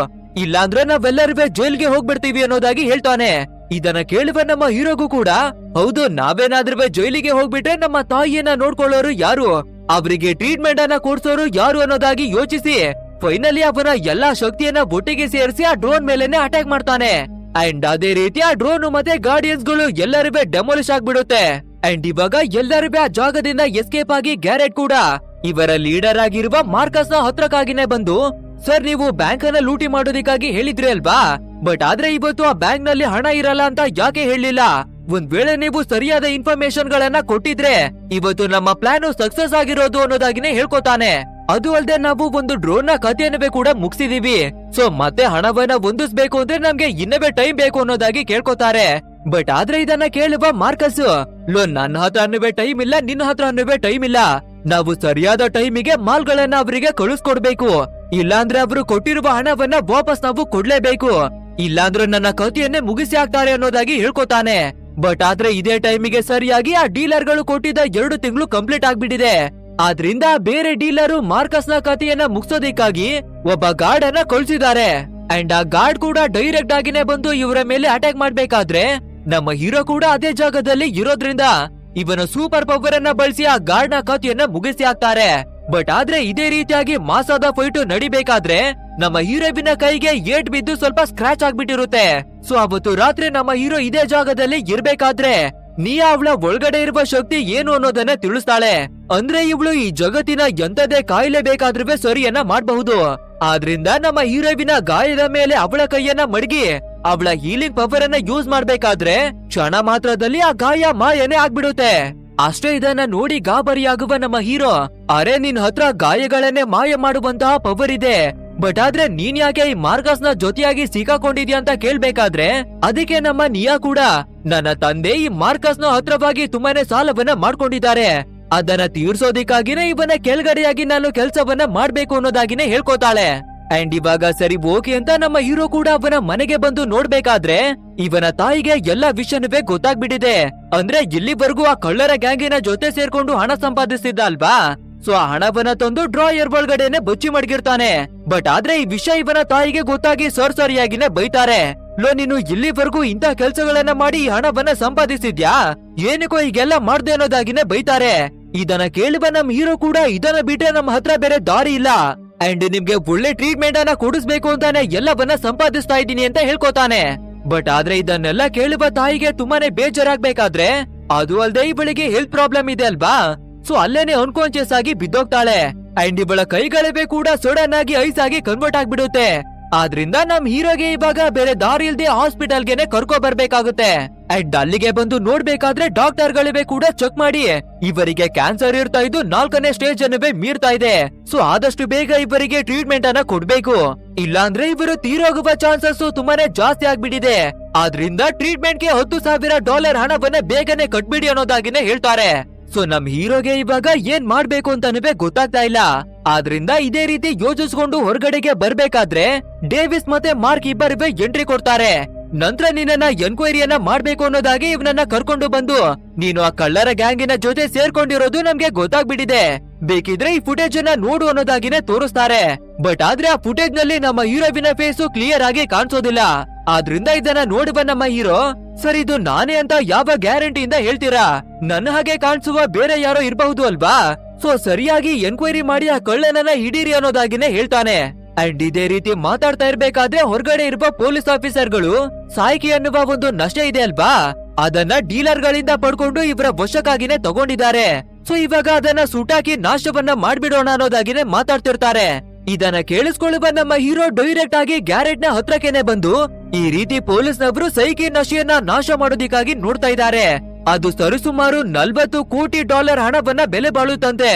ಇಲ್ಲಾಂದ್ರೆ ನಾವೆಲ್ಲರೂ ಜೈಲ್ಗೆ ಹೋಗ್ಬಿಡ್ತೀವಿ ಅನ್ನೋದಾಗಿ ಹೇಳ್ತಾನೆ. ಇದನ್ನ ಕೇಳುವ ನಮ್ಮ ಹೀರೋಗೂ ಕೂಡ ಹೌದು, ನಾವೇನಾದ್ರೂ ಜೈಲಿಗೆ ಹೋಗ್ಬಿಟ್ರೆ ನಮ್ಮ ತಾಯಿಯನ್ನ ನೋಡ್ಕೊಳ್ಳೋರು ಯಾರು, ಅವರಿಗೆ ಟ್ರೀಟ್ಮೆಂಟ್ ಅನ್ನ ಕೊಡ್ಸೋರು ಯಾರು ಅನ್ನೋದಾಗಿ ಯೋಚಿಸಿ ಫೈನಲಿ ಅವನ ಎಲ್ಲಾ ಶಕ್ತಿಯನ್ನ ಒಟ್ಟಿಗೆ ಸೇರಿಸಿ ಆ ಡ್ರೋನ್ ಮೇಲೆನೆ ಅಟ್ಯಾಕ್ ಮಾಡ್ತಾನೆ. ಅಂಡ್ ಅದೇ ರೀತಿ ಆ ಡ್ರೋನ್ ಮತ್ತೆ ಗಾರ್ಡಿಯನ್ಸ್ ಗಳು ಎಲ್ಲರೂ ಡೆಮೊಲಿಶ್ ಆಗ್ಬಿಡುತ್ತೆ. ಅಂಡ್ ಇವಾಗ ಎಲ್ಲರೂ ಆ ಜಾಗದಿಂದ ಎಸ್ಕೇಪ್ ಆಗಿ ಗ್ಯಾರೆಟ್ ಕೂಡ ಇವರ ಲೀಡರ್ ಆಗಿರುವ ಮಾರ್ಕಸ್ ನ ಹತ್ರಕ್ಕಾಗಿನೇ ಬಂದು, ಸರ್ ನೀವು ಬ್ಯಾಂಕ್ ಅನ್ನ ಲೂಟಿ ಮಾಡೋದಕ್ಕಾಗಿ ಹೇಳಿದ್ರಿ ಅಲ್ವಾ, ಬಟ್ ಆದ್ರೆ ಇವತ್ತು ಆ ಬ್ಯಾಂಕ್ ನಲ್ಲಿ ಹಣ ಇರಲ್ಲ ಅಂತ ಯಾಕೆ ಹೇಳಿಲ್ಲ, ಒಂದ್ ವೇಳೆ ನೀವು ಸರಿಯಾದ ಇನ್ಫಾರ್ಮೇಶನ್ ಗಳನ್ನ ಕೊಟ್ಟಿದ್ರೆ ಇವತ್ತು ನಮ್ಮ ಪ್ಲಾನ್ ಸಕ್ಸಸ್ ಆಗಿರೋದು ಅನ್ನೋದಾಗಿನೇ ಹೇಳ್ಕೊತಾನೆ. ಅದು ಅಲ್ಲದೆ ನಾವು ಒಂದು ಡ್ರೋನ್ ನ ಕಥೆಯನ್ನವೇ ಕೂಡ ಮುಗಿಸಿದೀವಿ. ಸೊ ಮತ್ತೆ ಹಣವನ್ನ ಹೊಂದಿಸ್ಬೇಕು ಅಂದ್ರೆ ನಮ್ಗೆ ಇನ್ನವೇ ಟೈಮ್ ಬೇಕು ಅನ್ನೋದಾಗಿ ಕೇಳ್ಕೊತಾರೆ. ಬಟ್ ಆದ್ರೆ ಇದನ್ನ ಕೇಳುವ ಮಾರ್ಕಸ್, ಲೋ ನನ್ನ ಹತ್ರ ಅನ್ನುವೇ ಟೈಮ್ ಇಲ್ಲ, ನಿನ್ನ ಹತ್ರ ಅನ್ನುವೇ ಟೈಮ್ ಇಲ್ಲ, ನಾವು ಸರಿಯಾದ ಟೈಮಿಗೆ ಮಾಲ್ಗಳನ್ನ ಅವರಿಗೆ ಕಳಿಸ್ಕೊಡ್ಬೇಕು, ಇಲ್ಲಾಂದ್ರೆ ಅವರು ಕೊಟ್ಟಿರುವ ಹಣವನ್ನ ವಾಪಸ್ ನಾವು ಕೊಡ್ಲೇಬೇಕು, ಇಲ್ಲಾಂದ್ರೆ ನನ್ನ ಕಥೆಯನ್ನೇ ಮುಗಿಸಿ ಹಾಕ್ತಾರೆ ಅನ್ನೋದಾಗಿ ಹೇಳ್ಕೊತಾನೆ. ಬಟ್ ಆದ್ರೆ ಇದೇ ಟೈಮಿಗೆ ಸರಿಯಾಗಿ ಆ ಡೀಲರ್ ಗಳು ಕೊಟ್ಟಿದ್ದ 2 ತಿಂಗಳು ಕಂಪ್ಲೀಟ್ ಆಗ್ಬಿಟ್ಟಿದೆ. ಆದ್ರಿಂದ ಬೇರೆ ಡೀಲರು ಮಾರ್ಕಸ್ ನ ಕಥೆಯನ್ನ ಮುಗಿಸೋದಕ್ಕಾಗಿ ಒಬ್ಬ ಗಾರ್ಡ್ ಅನ್ನ ಕಳ್ಸಿದ್ದಾರೆ. ಅಂಡ್ ಆ ಗಾರ್ಡ್ ಕೂಡ ಡೈರೆಕ್ಟ್ ಆಗಿನೇ ಬಂದು ಇವರ ಮೇಲೆ ಅಟ್ಯಾಕ್ ಮಾಡ್ಬೇಕಾದ್ರೆ ನಮ್ಮ ಹೀರೋ ಕೂಡ ಅದೇ ಜಾಗದಲ್ಲಿ ಇರೋದ್ರಿಂದ ಇವನ ಸೂಪರ್ ಪವರ್ ಅನ್ನ ಬಳಸಿ ಆ ಗಾರ್ಡ್ ನ ಕಥೆಯನ್ನ ಮುಗಿಸಿ ಹಾಕ್ತಾರೆ. ಬಟ್ ಆದ್ರೆ ಇದೇ ರೀತಿಯಾಗಿ ಮಾಸಾದ ಫೈಟ್ ನಡಿಬೇಕಾದ್ರೆ ನಮ್ಮ ಹೀರೋವಿನ ಕೈಗೆ ಏಟ್ ಬಿದ್ದು ಸ್ವಲ್ಪ ಸ್ಕ್ರಾಚ್ ಆಗ್ಬಿಟ್ಟಿರುತ್ತೆ. ಸೊ ಅವತ್ತು ರಾತ್ರಿ ನಮ್ಮ ಹೀರೋ ಇದೇ ಜಾಗದಲ್ಲಿ ಇರ್ಬೇಕಾದ್ರೆ ನೀಯಾ ಅವಳ ಒಳಗಡೆ ಇರುವ ಶಕ್ತಿ ಏನು ಅನ್ನೋದನ್ನ ತಿಳಿಸ್ತಾಳೆ. ಅಂದ್ರೆ ಇವಳು ಈ ಜಗತ್ತಿನ ಎಂತದೇ ಕಾಯಿಲೆ ಬೇಕಾದ್ರೂ ಸರಿಯನ್ನ ಮಾಡಬಹುದು. ಆದ್ರಿಂದ ನಮ್ಮ ಹೀರೋವಿನ ಗಾಯದ ಮೇಲೆ ಅವಳ ಕೈಯನ್ನ ಮಡಗಿ ಅವಳ ಹೀಲಿಂಗ್ ಪವರ್ ಅನ್ನ ಯೂಸ್ ಮಾಡ್ಬೇಕಾದ್ರೆ ಕ್ಷಣ ಮಾತ್ರದಲ್ಲಿ ಆ ಗಾಯ ಮಾಯನೇ ಆಗ್ಬಿಡುತ್ತೆ. ಅಷ್ಟೇ ಇದನ್ನ ನೋಡಿ ಗಾಬರಿಯಾಗುವ ನಮ್ಮ ಹೀರೋ, ಅರೆ ನಿನ್ ಹತ್ರ ಗಾಯಗಳನ್ನೇ ಮಾಯ ಮಾಡುವಂತಹ ಪವರ್ ಇದೆ, ಬಟ್ ಆದ್ರೆ ನೀನ್ ಯಾಕೆ ಈ ಮಾರ್ಕಸ್ ನ ಜೊತೆಯಾಗಿ ಸಿಕ್ಕಾಕೊಂಡಿದ್ಯಾ ಅಂತ ಕೇಳ್ಬೇಕಾದ್ರೆ ಅದಕ್ಕೆ ನಮ್ಮ ನಿಯಾ ಕೂಡ, ನನ್ನ ತಂದೆ ಈ ಮಾರ್ಕಸ್ ನ ಹತ್ರವಾಗಿ ತುಂಬಾನೇ ಸಾಲವನ್ನ ಮಾಡ್ಕೊಂಡಿದ್ದಾರೆ, ಅದನ್ನ ತೀರ್ಸೋದಿಕ್ಕಾಗಿನೇ ಇವನ ಕೆಳಗಡೆಯಾಗಿ ನಾನು ಕೆಲ್ಸವನ್ನ ಮಾಡ್ಬೇಕು ಅನ್ನೋದಾಗಿನೇ ಹೇಳ್ಕೊತಾಳೆ. ಅಂಡ್ ಇವಾಗ ಸರಿ ಓಕೆ ಅಂತ ನಮ್ಮ ಹೀರೋ ಕೂಡ ಅವನ ಮನೆಗೆ ಬಂದು ನೋಡ್ಬೇಕಾದ್ರೆ ಇವನ ತಾಯಿಗೆ ಎಲ್ಲಾ ವಿಷಯನವೇ ಗೊತ್ತಾಗ್ಬಿಟ್ಟಿದೆ. ಅಂದ್ರೆ ಇಲ್ಲಿವರೆಗೂ ಆ ಕಳ್ಳರ ಗ್ಯಾಂಗಿನ ಜೊತೆ ಸೇರ್ಕೊಂಡು ಹಣ ಸಂಪಾದಿಸ್ತಿದ್ದ ಅಲ್ವಾ, ಸೊ ಆ ಹಣವನ್ನ ತಂದು ಡ್ರಾಯರ್ ಒಳಗಡೆನೆ ಬಚ್ಚಿ ಮಡಗಿರ್ತಾನೆ. ಬಟ್ ಆದ್ರೆ ಈ ವಿಷಯ ಇವನ ತಾಯಿಗೆ ಗೊತ್ತಾಗಿ ಸರಿಯಾಗಿನೇ ಬೈತಾರೆ. ಲೋ ನೀನು ಇಲ್ಲಿವರೆಗೂ ಇಂತ ಕೆಲ್ಸಗಳನ್ನ ಮಾಡಿ ಈ ಹಣವನ್ನ ಸಂಪಾದಿಸಿದ್ಯಾ, ಏನಕ್ಕೋ ಈಗೆಲ್ಲ ಮಾಡ್ದೆ ಅನ್ನೋದಾಗಿನೇ ಬೈತಾರೆ. ಇದನ್ನ ಕೇಳುವ ನಮ್ ಹೀರೋ ಕೂಡ ಇದನ್ನ ಬಿಟ್ರೆ ನಮ್ಮ ಹತ್ರ ಬೇರೆ ದಾರಿ ಇಲ್ಲ ಅಂಡ್ ನಿಮ್ಗೆ ಒಳ್ಳೆ ಟ್ರೀಟ್ಮೆಂಟ್ ಅನ್ನ ಕೊಡಿಸ್ಬೇಕು ಅಂತಾನೆ ಎಲ್ಲವನ್ನ ಸಂಪಾದಿಸ್ತಾ ಇದ್ದೀನಿ ಅಂತ ಹೇಳ್ಕೊತಾನೆ. ಬಟ್ ಆದ್ರೆ ಇದನ್ನೆಲ್ಲ ಕೇಳುವ ತಾಯಿಗೆ ತುಂಬಾನೇ ಬೇಜಾರಾಗ್ಬೇಕಾದ್ರೆ ಅದು ಅಲ್ದೆ ಇವಳಿಗೆ ಹೆಲ್ತ್ ಪ್ರಾಬ್ಲಮ್ ಇದೆ ಅಲ್ವಾ, ಸೊ ಅಲ್ಲೇನೆ ಅನ್ಕಾನ್ಶಿಯಸ್ ಆಗಿ ಬಿದ್ದೋಗ್ತಾಳೆ ಅಂಡ್ ಇವಳ ಕೈಗಳೇ ಕೂಡ ಸಡನ್ ಆಗಿ ಐಸ್ ಆಗಿ ಕನ್ವರ್ಟ್ ಆಗ್ಬಿಡುತ್ತೆ. ಆದ್ರಿಂದ ನಮ್ ಹೀರೋಗೆ ಇವಾಗ ಬೇರೆ ದಾರಿ ಇಲ್ದೆ ಹಾಸ್ಪಿಟಲ್ಗೆನೆ ಕರ್ಕೊ ಬರ್ಬೇಕಾಗುತ್ತೆ ಅಂಡ್ ಅಲ್ಲಿಗೆ ಬಂದು ನೋಡ್ಬೇಕಾದ್ರೆ ಡಾಕ್ಟರ್ ಗಳಿವೆ ಕೂಡ ಚೆಕ್ ಮಾಡಿ ಇವರಿಗೆ ಕ್ಯಾನ್ಸರ್ ಇರ್ತಾ ಇದ್ದು 4ನೇ ಸ್ಟೇಜ್ ಅನ್ನವೇ ಮೀರ್ತಾ ಇದೆ. ಸೊ ಆದಷ್ಟು ಬೇಗ ಇವರಿಗೆ ಟ್ರೀಟ್ಮೆಂಟ್ ಅನ್ನ ಕೊಡ್ಬೇಕು, ಇಲ್ಲಾಂದ್ರೆ ಇವರು ತೀರೋಗುವ ಚಾನ್ಸಸ್ ತುಂಬಾನೇ ಜಾಸ್ತಿ ಆಗ್ಬಿಟ್ಟಿದೆ. ಆದ್ರಿಂದ ಟ್ರೀಟ್ಮೆಂಟ್ ಗೆ $10,000 ಹಣವನ್ನ ಬೇಗನೆ ಕಟ್ಬಿಡಿ ಅನ್ನೋದಾಗಿನೇ ಹೇಳ್ತಾರೆ. ಸೊ ನಮ್ ಹೀರೋಗೆ ಇವಾಗ ಏನ್ ಮಾಡ್ಬೇಕು ಅಂತಾನುವೆ ಗೊತ್ತಾಗ್ತಾ ಇಲ್ಲ. ಆದ್ರಿಂದ ಇದೇ ರೀತಿ ಯೋಚಿಸ್ಕೊಂಡು ಹೊರಗಡೆಗೆ ಬರ್ಬೇಕಾದ್ರೆ ಡೇವಿಸ್ ಮತ್ತೆ ಮಾರ್ಕ್ ಇಬ್ಬರಿವೆ ಎಂಟ್ರಿ ಕೊಡ್ತಾರೆ. ನಂತರ ನಿನ್ನ ಎನ್ಕ್ವೈರಿಯನ್ನ ಮಾಡ್ಬೇಕು ಅನ್ನೋದಾಗಿ ಇವನನ್ನ ಕರ್ಕೊಂಡು ಬಂದು ನೀನು ಆ ಕಳ್ಳರ ಗ್ಯಾಂಗಿನ ಜೊತೆ ಸೇರ್ಕೊಂಡಿರೋದು ನಮ್ಗೆ ಗೊತ್ತಾಗ್ಬಿಟ್ಟಿದೆ, ಬೇಕಿದ್ರೆ ಈ ಫುಟೇಜ್ ಅನ್ನ ನೋಡು ಅನ್ನೋದಾಗಿನೇ ತೋರಿಸ್ತಾರೆ. ಬಟ್ ಆದ್ರೆ ಆ ಫುಟೇಜ್ ನಲ್ಲಿ ನಮ್ಮ ಹೀರೋವಿನ ಫೇಸು ಕ್ಲಿಯರ್ ಆಗಿ ಕಾಣಿಸೋದಿಲ್ಲ. ಆದ್ರಿಂದ ಇದನ್ನ ನೋಡುವ ನಮ್ಮ ಹೀರೋ, ಸರ್ ಇದು ನಾನೇ ಅಂತ ಯಾವ ಗ್ಯಾರಂಟಿಯಿಂದ ಹೇಳ್ತೀರಾ? ನನ್ನ ಹಾಗೆ ಕಾಣಿಸುವ ಬೇರೆ ಯಾರೋ ಇರಬಹುದು ಅಲ್ವಾ? ಸೊ ಸರಿಯಾಗಿ ಎನ್ಕ್ವೈರಿ ಮಾಡಿ ಆ ಕಳ್ಳನನ್ನ ಹಿಡೀರಿ ಅನ್ನೋದಾಗಿನೇ ಹೇಳ್ತಾನೆ. ಅಂಡ್ ಇದೇ ರೀತಿ ಮಾತಾಡ್ತಾ ಇರ್ಬೇಕಾದ್ರೆ ಹೊರಗಡೆ ಇರುವ ಪೊಲೀಸ್ ಆಫೀಸರ್ಗಳು ಸಾಯ್ಕಿ ಅನ್ನುವ ಒಂದು ನಷ್ಟ ಇದೆ ಅಲ್ವಾ, ಅದನ್ನ ಡೀಲರ್ ಗಳಿಂದ ಪಡ್ಕೊಂಡು ಇವರ ವಶಕ್ಕಾಗಿನೇ ತಗೊಂಡಿದ್ದಾರೆ. ಸೊ ಇವಾಗ ಅದನ್ನ ಸುಟಾಕಿ ನಾಶವನ್ನ ಮಾಡ್ಬಿಡೋಣ ಅನ್ನೋದಾಗಿನೇ ಮಾತಾಡ್ತಿರ್ತಾರೆ. ಇದನ್ನ ಕೇಳಿಸ್ಕೊಳ್ಳುವ ನಮ್ಮ ಹೀರೋ ಡೈರೆಕ್ಟ್ ಆಗಿ ಗ್ಯಾರೇಟ್ ನ ಹತ್ರಕ್ಕೆನೆ ಬಂದು ಈ ರೀತಿ ಪೊಲೀಸ್ನವರು ಸೈಕಿ ನಶೆಯನ್ನ ನಾಶ ಮಾಡೋದಿಕ್ಕಾಗಿ ನೋಡ್ತಾ ಇದ್ದಾರೆ. ಅದು ಸರಿಸುಮಾರು $40 ಕೋಟಿ ಹಣವನ್ನ ಬೆಲೆ ಬಾಳುತ್ತಂತೆ.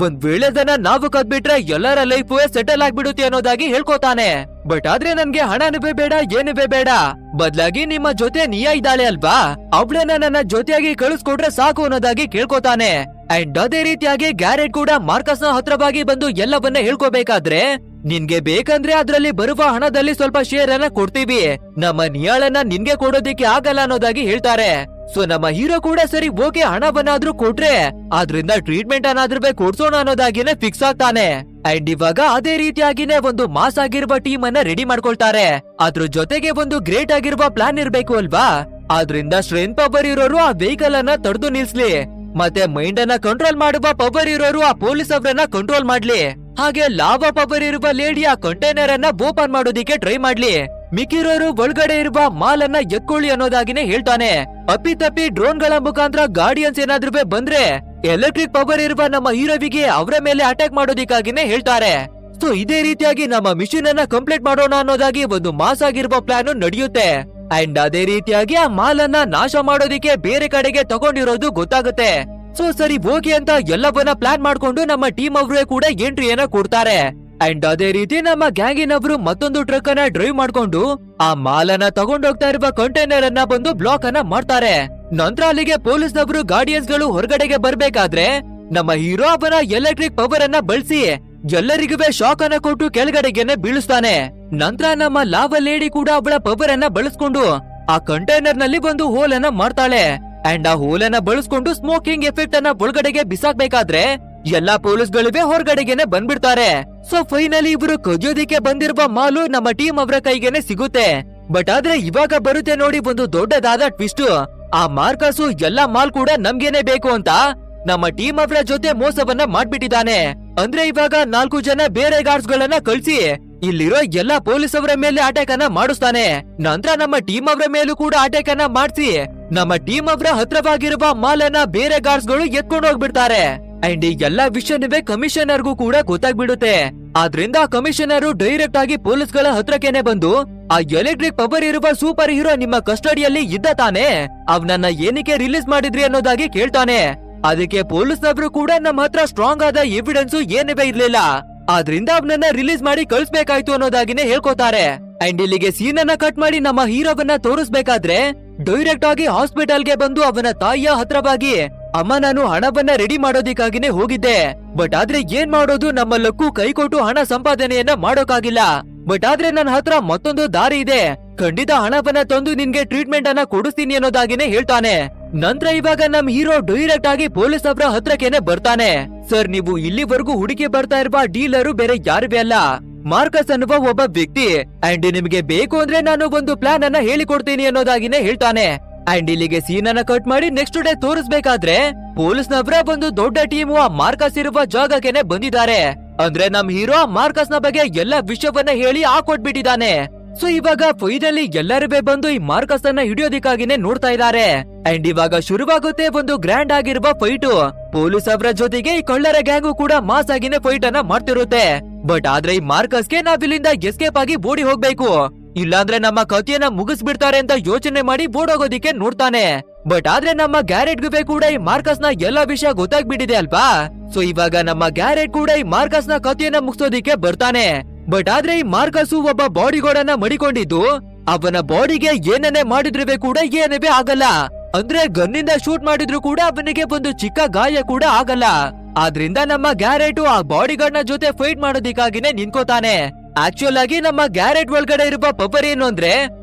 ಒಂದ್ ವೇಳೆ ಅದನ್ನ ನಾವು ಕದ್ಬಿಟ್ರೆ ಎಲ್ಲರ ಲೈಫ್ ಸೆಟಲ್ ಆಗ್ಬಿಡುತ್ತೆ ಅನ್ನೋದಾಗಿ ಹೇಳ್ಕೊತಾನೆ. ಬಟ್ ಆದ್ರೆ ನನ್ಗೆ ಹಣನುವೇ ಬೇಡ, ಏನುವೇ ಬೇಡ, ಬದ್ಲಾಗಿ ನಿಮ್ಮ ಜೊತೆ ನಿಯಾ ಇದ್ದಾಳೆ ಅಲ್ವಾ, ಅವಳನ್ನ ನನ್ನ ಜೊತೆಯಾಗಿ ಕಳಿಸ್ಕೊಟ್ರೆ ಸಾಕು ಅನ್ನೋದಾಗಿ ಕೇಳ್ಕೊತಾನೆ. ಅಂಡ್ ಅದೇ ರೀತಿಯಾಗಿ ಗ್ಯಾರೆಟ್ ಕೂಡ ಮಾರ್ಕಸ್ ನ ಹತ್ರವಾಗಿ ಬಂದು ಎಲ್ಲವನ್ನ ಹೇಳ್ಕೋಬೇಕಾದ್ರೆ, ನಿನ್ಗೆ ಬೇಕಂದ್ರೆ ಅದ್ರಲ್ಲಿ ಬರುವ ಹಣದಲ್ಲಿ ಸ್ವಲ್ಪ ಶೇರ್ ಅನ್ನ ಕೊಡ್ತೀವಿ, ನಮ್ಮ ನಿಯಾಳನ್ನ ನಿನ್ಗೆ ಕೊಡೋದಿಕ್ಕೆ ಆಗಲ್ಲ ಅನ್ನೋದಾಗಿ ಹೇಳ್ತಾರೆ. ಸೊ ನಮ್ಮ ಹೀರೋ ಕೂಡ ಸರಿ ಓಕೆ ಹಣವನ್ನಾದ್ರೂ ಕೊಟ್ರೆ ಆದ್ರಿಂದ ಟ್ರೀಟ್ಮೆಂಟ್ ಅನ್ನಾದ್ರೂ ಕೊಡ್ಸೋಣ ಅನ್ನೋದಾಗಿನೇ ಫಿಕ್ಸ್ ಆಗ್ತಾನೆ. ಅಂಡ್ ಇವಾಗ ಅದೇ ರೀತಿಯಾಗಿನೇ ಒಂದು ಮಾಸ್ ಆಗಿರುವ ಟೀಮ್ ಅನ್ನ ರೆಡಿ ಮಾಡ್ಕೊಳ್ತಾರೆ. ಅದ್ರ ಜೊತೆಗೆ ಒಂದು ಗ್ರೇಟ್ ಆಗಿರುವ ಪ್ಲಾನ್ ಇರ್ಬೇಕು ಅಲ್ವಾ, ಆದ್ರಿಂದ ಸ್ಟ್ರೆಂತ್ ಪವರ್ ಇರೋರು ಆ ವೆಹಿಕಲ್ ಅನ್ನ ತಡೆದು ನಿಲ್ಸ್ಲಿ, ಮತ್ತೆ ಮೈಂಡ್ ಅನ್ನ ಕಂಟ್ರೋಲ್ ಮಾಡುವ ಪವರ್ ಇರೋರು ಆ ಪೊಲೀಸ್ ಅವರನ್ನ ಕಂಟ್ರೋಲ್ ಮಾಡ್ಲಿ, ಹಾಗೆ ಲಾವಾ ಪವರ್ ಇರುವ ಲೇಡಿ ಆ ಕಂಟೈನರ್ ಅನ್ನ ಓಪನ್ ಮಾಡೋದಿಕ್ಕೆ ಟ್ರೈ ಮಾಡ್ಲಿ, ಮಿಕ್ಕಿರೋರು ಒಳಗಡೆ ಇರುವ ಮಾಲ್ ಅನ್ನ ಎತ್ಕೊಳ್ಳಿ ಅನ್ನೋದಾಗಿನೇ ಹೇಳ್ತಾನೆ. ಅಪ್ಪಿತಪ್ಪಿ ಡ್ರೋನ್ ಗಳ ಮುಖಾಂತರ ಗಾರ್ಡಿಯನ್ಸ್ ಏನಾದ್ರೂ ಬಂದ್ರೆ ಎಲೆಕ್ಟ್ರಿಕ್ ಪವರ್ ಇರುವ ನಮ್ಮ ಹೀರೋವಿಗೆ ಅವರ ಮೇಲೆ ಅಟ್ಯಾಕ್ ಮಾಡೋದಿಕ್ಕಾಗಿನೇ ಹೇಳ್ತಾರೆ. ಸೊ ಇದೇ ರೀತಿಯಾಗಿ ನಮ್ಮ ಮಿಷನ್ ಅನ್ನ ಕಂಪ್ಲೀಟ್ ಮಾಡೋಣ ಅನ್ನೋದಾಗಿ ಒಂದು ಮಾಸ್ ಆಗಿರುವ ಪ್ಲಾನ್ ನಡೆಯುತ್ತೆ. ಅಂಡ್ ಅದೇ ರೀತಿಯಾಗಿ ಆ ಮಾಲ್ ಅನ್ನ ನಾಶ ಮಾಡೋದಿಕ್ಕೆ ಬೇರೆ ಕಡೆಗೆ ತಗೊಂಡಿರೋದು ಗೊತ್ತಾಗುತ್ತೆ. ಸೊ ಸರಿ ಓಕೆ ಅಂತ ಎಲ್ಲವನ್ನ ಪ್ಲಾನ್ ಮಾಡ್ಕೊಂಡು ನಮ್ಮ ಟೀಮ್ ಅವರೇ ಕೂಡ ಎಂಟ್ರಿಯನ್ನ ಕೊಡ್ತಾರೆ. ಅಂಡ್ ಅದೇ ರೀತಿ ನಮ್ಮ ಗ್ಯಾಂಗಿನವರು ಮತ್ತೊಂದು ಟ್ರಕ್ ಅನ್ನ ಡ್ರೈವ್ ಮಾಡ್ಕೊಂಡು ಆ ಮಾಲನ್ನ ತಗೊಂಡೋಗ್ತಾ ಇರುವ ಕಂಟೈನರ್ ಅನ್ನ ಬಂದು ಬ್ಲಾಕ್ ಅನ್ನ ಮಾಡ್ತಾರೆ. ನಂತರ ಅಲ್ಲಿಗೆ ಪೊಲೀಸ್ನವರು ಗಾರ್ಡಿಯನ್ಸ್ ಗಳು ಹೊರಗಡೆಗೆ ಬರ್ಬೇಕಾದ್ರೆ ನಮ್ಮ ಹೀರೋ ಅವನ ಎಲೆಕ್ಟ್ರಿಕ್ ಪವರ್ ಅನ್ನ ಬಳಸಿ ಎಲ್ಲರಿಗೂ ಶಾಕ್ ಅನ್ನ ಕೊಟ್ಟು ಕೆಳಗಡೆಗೆನೆ ಬೀಳಿಸ್ತಾನೆ. ನಂತರ ನಮ್ಮ ಲಾವಾ ಲೇಡಿ ಕೂಡ ಅವಳ ಪವರ್ ಅನ್ನ ಬಳಸ್ಕೊಂಡು ಆ ಕಂಟೈನರ್ ನಲ್ಲಿ ಒಂದು ಹೋಲ್ ಅನ್ನ ಮಾಡ್ತಾಳೆ. ಅಂಡ್ ಆ ಹೋಲ್ ಅನ್ನ ಬಳಸ್ಕೊಂಡು ಸ್ಮೋಕಿಂಗ್ ಎಫೆಕ್ಟ್ ಅನ್ನ ಒಳಗಡೆಗೆ ಬಿಸಾಕ್ಬೇಕಾದ್ರೆ ಎಲ್ಲಾ ಪೊಲೀಸ್ಗಳಿವೆ ಹೊರಗಡೆಗೆನೆ ಬಂದ್ಬಿಡ್ತಾರೆ. ಸೊ ಫೈನಲಿ ಇವರು ಕದಿಯೋದಿಕ್ಕೆ ಬಂದಿರುವ ಮಾಲು ನಮ್ಮ ಟೀಮ್ ಅವರ ಕೈಗೆನೆ ಸಿಗುತ್ತೆ. ಬಟ್ ಆದ್ರೆ ಇವಾಗ ಬರುತ್ತೆ ನೋಡಿ ಒಂದು ದೊಡ್ಡದಾದ ಟ್ವಿಸ್ಟ್, ಆ ಮಾರ್ಕಸು ಎಲ್ಲಾ ಮಾಲ್ ಕೂಡ ನಮ್ಗೇನೆ ಬೇಕು ಅಂತ ನಮ್ಮ ಟೀಮ್ ಅವರ ಜೊತೆ ಮೋಸವನ್ನ ಮಾಡ್ಬಿಟ್ಟಿದ್ದಾನೆ. ಅಂದ್ರೆ ಇವಾಗ 4 ಜನ ಬೇರೆ ಗಾರ್ಡ್ಸ್ ಗಳನ್ನ ಕಳ್ಸಿ ಇಲ್ಲಿರೋ ಎಲ್ಲಾ ಪೊಲೀಸ್ ಅವರ ಮೇಲೆ ಅಟ್ಯಾಕ್ ಅನ್ನ ಮಾಡಿಸ್ತಾನೆ. ನಂತರ ನಮ್ಮ ಟೀಮ್ ಅವರ ಮೇಲೂ ಕೂಡ ಅಟ್ಯಾಕ್ ಅನ್ನ ಮಾಡಿಸಿ ನಮ್ಮ ಟೀಮ್ ಅವರ ಹತ್ರವಾಗಿರುವ ಮಾಲ್ ಅನ್ನ ಬೇರೆ ಗಾರ್ಡ್ಸ್ ಗಳು ಎತ್ಕೊಂಡು ಹೋಗ್ಬಿಡ್ತಾರೆ. ಅಂಡ್ ಈ ಎಲ್ಲಾ ವಿಷಯನವೇ ಕಮಿಷನರ್ಗೂ ಕೂಡ ಗೊತ್ತಾಗ್ಬಿಡುತ್ತೆ. ಆದ್ರಿಂದ ಕಮಿಷನರ್ ಡೈರೆಕ್ಟ್ ಆಗಿ ಪೊಲೀಸ್ ಗಳ ಹತ್ರಕ್ಕೇನೆ ಬಂದು ಆ ಎಲೆಕ್ಟ್ರಿಕ್ ಪವರ್ ಇರುವ ಸೂಪರ್ ಹೀರೋ ನಿಮ್ಮ ಕಸ್ಟಡಿಯಲ್ಲಿ ಇದ್ದ ತಾನೆ, ಅವನನ್ನ ಏನಕ್ಕೆ ರಿಲೀಸ್ ಮಾಡಿದ್ರಿ ಅನ್ನೋದಾಗಿ ಕೇಳ್ತಾನೆ. ಅದಕ್ಕೆ ಪೊಲೀಸ್ನವರು ಕೂಡ ನಮ್ಮ ಹತ್ರ ಸ್ಟ್ರಾಂಗ್ ಆದ ಎವಿಡೆನ್ಸ್ ಏನಿವೆ ಇರ್ಲಿಲ್ಲ, ಆದ್ರಿಂದ ಅವನನ್ನ ರಿಲೀಸ್ ಮಾಡಿ ಕಳಿಸ್ಬೇಕಾಯ್ತು ಅನ್ನೋದಾಗಿನೇ ಹೇಳ್ಕೊತಾರೆ. ಅಂಡ್ ಇಲ್ಲಿಗೆ ಸೀನ್ ಅನ್ನ ಕಟ್ ಮಾಡಿ ನಮ್ಮ ಹೀರೋವನ್ನ ತೋರಿಸ್ಬೇಕಾದ್ರೆ ಡೈರೆಕ್ಟ್ ಆಗಿ ಹಾಸ್ಪಿಟಲ್ಗೆ ಬಂದು ಅವನ ತಾಯಿಯ ಹತ್ರವಾಗಿ, ಅಮ್ಮ ನಾನು ಹಣವನ್ನ ರೆಡಿ ಮಾಡೋದಿಕ್ಕಾಗಿನೇ ಹೋಗಿದ್ದೆ, ಬಟ್ ಆದ್ರೆ ಏನ್ ಮಾಡೋದು, ನಮ್ಮ ಲಕ್ಕು ಕೈ ಕೊಟ್ಟು ಹಣ ಸಂಪಾದನೆಯನ್ನ ಮಾಡೋಕಾಗಿಲ್ಲ, ಬಟ್ ಆದ್ರೆ ನನ್ನ ಹತ್ರ ಮತ್ತೊಂದು ದಾರಿ ಇದೆ, ಖಂಡಿತ ಹಣವನ್ನ ತಂದು ನಿನ್ಗೆ ಟ್ರೀಟ್ಮೆಂಟ್ ಅನ್ನ ಕೊಡಿಸ್ತೀನಿ ಅನ್ನೋದಾಗಿನೇ ಹೇಳ್ತಾನೆ. ನಂತರ ಇವಾಗ ನಮ್ ಹೀರೋ ಡೈರೆಕ್ಟ್ ಆಗಿ ಪೊಲೀಸ್ ಅವರ ಹತ್ರಕ್ಕೇನೆ ಬರ್ತಾನೆ. ಸರ್ ನೀವು ಇಲ್ಲಿವರೆಗೂ ಹುಡುಕಿ ಬರ್ತಾ ಇರುವ ಡೀಲರು ಬೇರೆ ಯಾರುವೇ ಅಲ್ಲ, ಮಾರ್ಕಸ್ ಅನ್ನುವ ಒಬ್ಬ ವ್ಯಕ್ತಿ. ಅಂಡ್ ನಿಮ್ಗೆ ಬೇಕು ಅಂದ್ರೆ ನಾನು ಒಂದು ಪ್ಲಾನ್ ಅನ್ನ ಹೇಳಿಕೊಡ್ತೀನಿ ಅನ್ನೋದಾಗಿನೇ ಹೇಳ್ತಾನೆ. ಅಂಡ್ ಇಲ್ಲಿಗೆ ಸೀನ್ ಅನ್ನ ಕಟ್ ಮಾಡಿ ನೆಕ್ಸ್ಟ್ ಡೇ ತೋರಿಸ್ಬೇಕಾದ್ರೆ ಪೊಲೀಸ್ನವರೇ ಬಂದು ದೊಡ್ಡ ಟೀಮು ಆ ಮಾರ್ಕಸ್ ಇರುವ ಜಾಗಕ್ಕೆ ಬಂದಿದ್ದಾರೆ. ಅಂದ್ರೆ ನಮ್ ಹೀರೋ ಮಾರ್ಕಸ್ ನ ಬಗ್ಗೆ ಎಲ್ಲ ವಿಷಯವನ್ನ ಹೇಳಿ ಹಾಕೊಟ್ಬಿಟ್ಟಿದ್ದಾನೆ. ಸೊ ಇವಾಗ ಫೈನಲಿ ಎಲ್ಲರೂ ಬಂದು ಈ ಮಾರ್ಕಸ್ ಅನ್ನ ಹಿಡಿಯೋದಿಕ್ಕಾಗಿನೇ ನೋಡ್ತಾ ಇದ್ದಾರೆ. ಅಂಡ್ ಇವಾಗ ಶುರುವಾಗುತ್ತೆ ಒಂದು ಗ್ರ್ಯಾಂಡ್ ಆಗಿರುವ ಫೈಟು. ಪೊಲೀಸ್ ಅವರ ಜೊತೆಗೆ ಈ ಕಳ್ಳರ ಗ್ಯಾಂಗು ಕೂಡ ಮಾಸ್ ಆಗಿನೇ ಫೈಟ್ ಅನ್ನ ಮಾಡ್ತಿರುತ್ತೆ. ಬಟ್ ಆದ್ರೆ ಈ ಮಾರ್ಕಸ್ಗೆ ನಾವಿಲ್ಲಿಂದ ಎಸ್ಕೇಪ್ ಆಗಿ ಓಡಿ ಹೋಗ್ಬೇಕು, ಇಲ್ಲಾಂದ್ರೆ ನಮ್ಮ ಕಥೆಯನ್ನ ಮುಗಿಸ್ಬಿಡ್ತಾರೆ ಅಂತ ಯೋಚನೆ ಮಾಡಿ ಓಡೋಗೋದಿಕ್ಕೆ ನೋಡ್ತಾನೆ. ಬಟ್ ಆದ್ರೆ ನಮ್ಮ ಗ್ಯಾರೆಟ್ಗೆ ಕೂಡ ಈ ಮಾರ್ಕಸ್ ನ ಎಲ್ಲಾ ವಿಷಯ ಗೊತ್ತಾಗ್ಬಿಟ್ಟಿದೆ ಅಲ್ವಾ. ಸೊ ಇವಾಗ ನಮ್ಮ ಗ್ಯಾರೆಟ್ ಕೂಡ ಈ ಮಾರ್ಕಸ್ ನ ಕಥೆಯನ್ನ ಮುಗಿಸೋದಿಕ್ಕೆ ಬರ್ತಾನೆ. ಬಟ್ ಆದ್ರೆ ಈ ಮಾರ್ಕಸ್ ಒಬ್ಬ ಬಾಡಿ ಗಾರ್ಡ್ ಅನ್ನ ಮಡಿಕೊಂಡಿದ್ದು ಅವನ ಬಾಡಿಗೆ ಏನನ್ನೇ ಮಾಡಿದ್ರು ಕೂಡ ಏನವೇ ಆಗಲ್ಲ. ಅಂದ್ರೆ ಗನ್ನಿಂದ ಶೂಟ್ ಮಾಡಿದ್ರು ಕೂಡ ಅವನಿಗೆ ಒಂದು ಚಿಕ್ಕ ಗಾಯ ಕೂಡ ಆಗಲ್ಲ. ಆದ್ರಿಂದ ನಮ್ಮ ಗ್ಯಾರೆಟ್ ಆ ಬಾಡಿ ಗಾರ್ಡ್ ನ ಜೊತೆ ಫೈಟ್ ಮಾಡೋದಿಕ್ಕಾಗಿನೇ ನಿಂತ್ಕೋತಾನೆ. ಆಕ್ಚುಯಲ್ ಆಗಿ ನಮ್ಮ ಗ್ಯಾರೆಟ್ ಒಳಗಡೆ ಇರುವ ಪವರ್ ಏನು ಅಂದ್ರೆ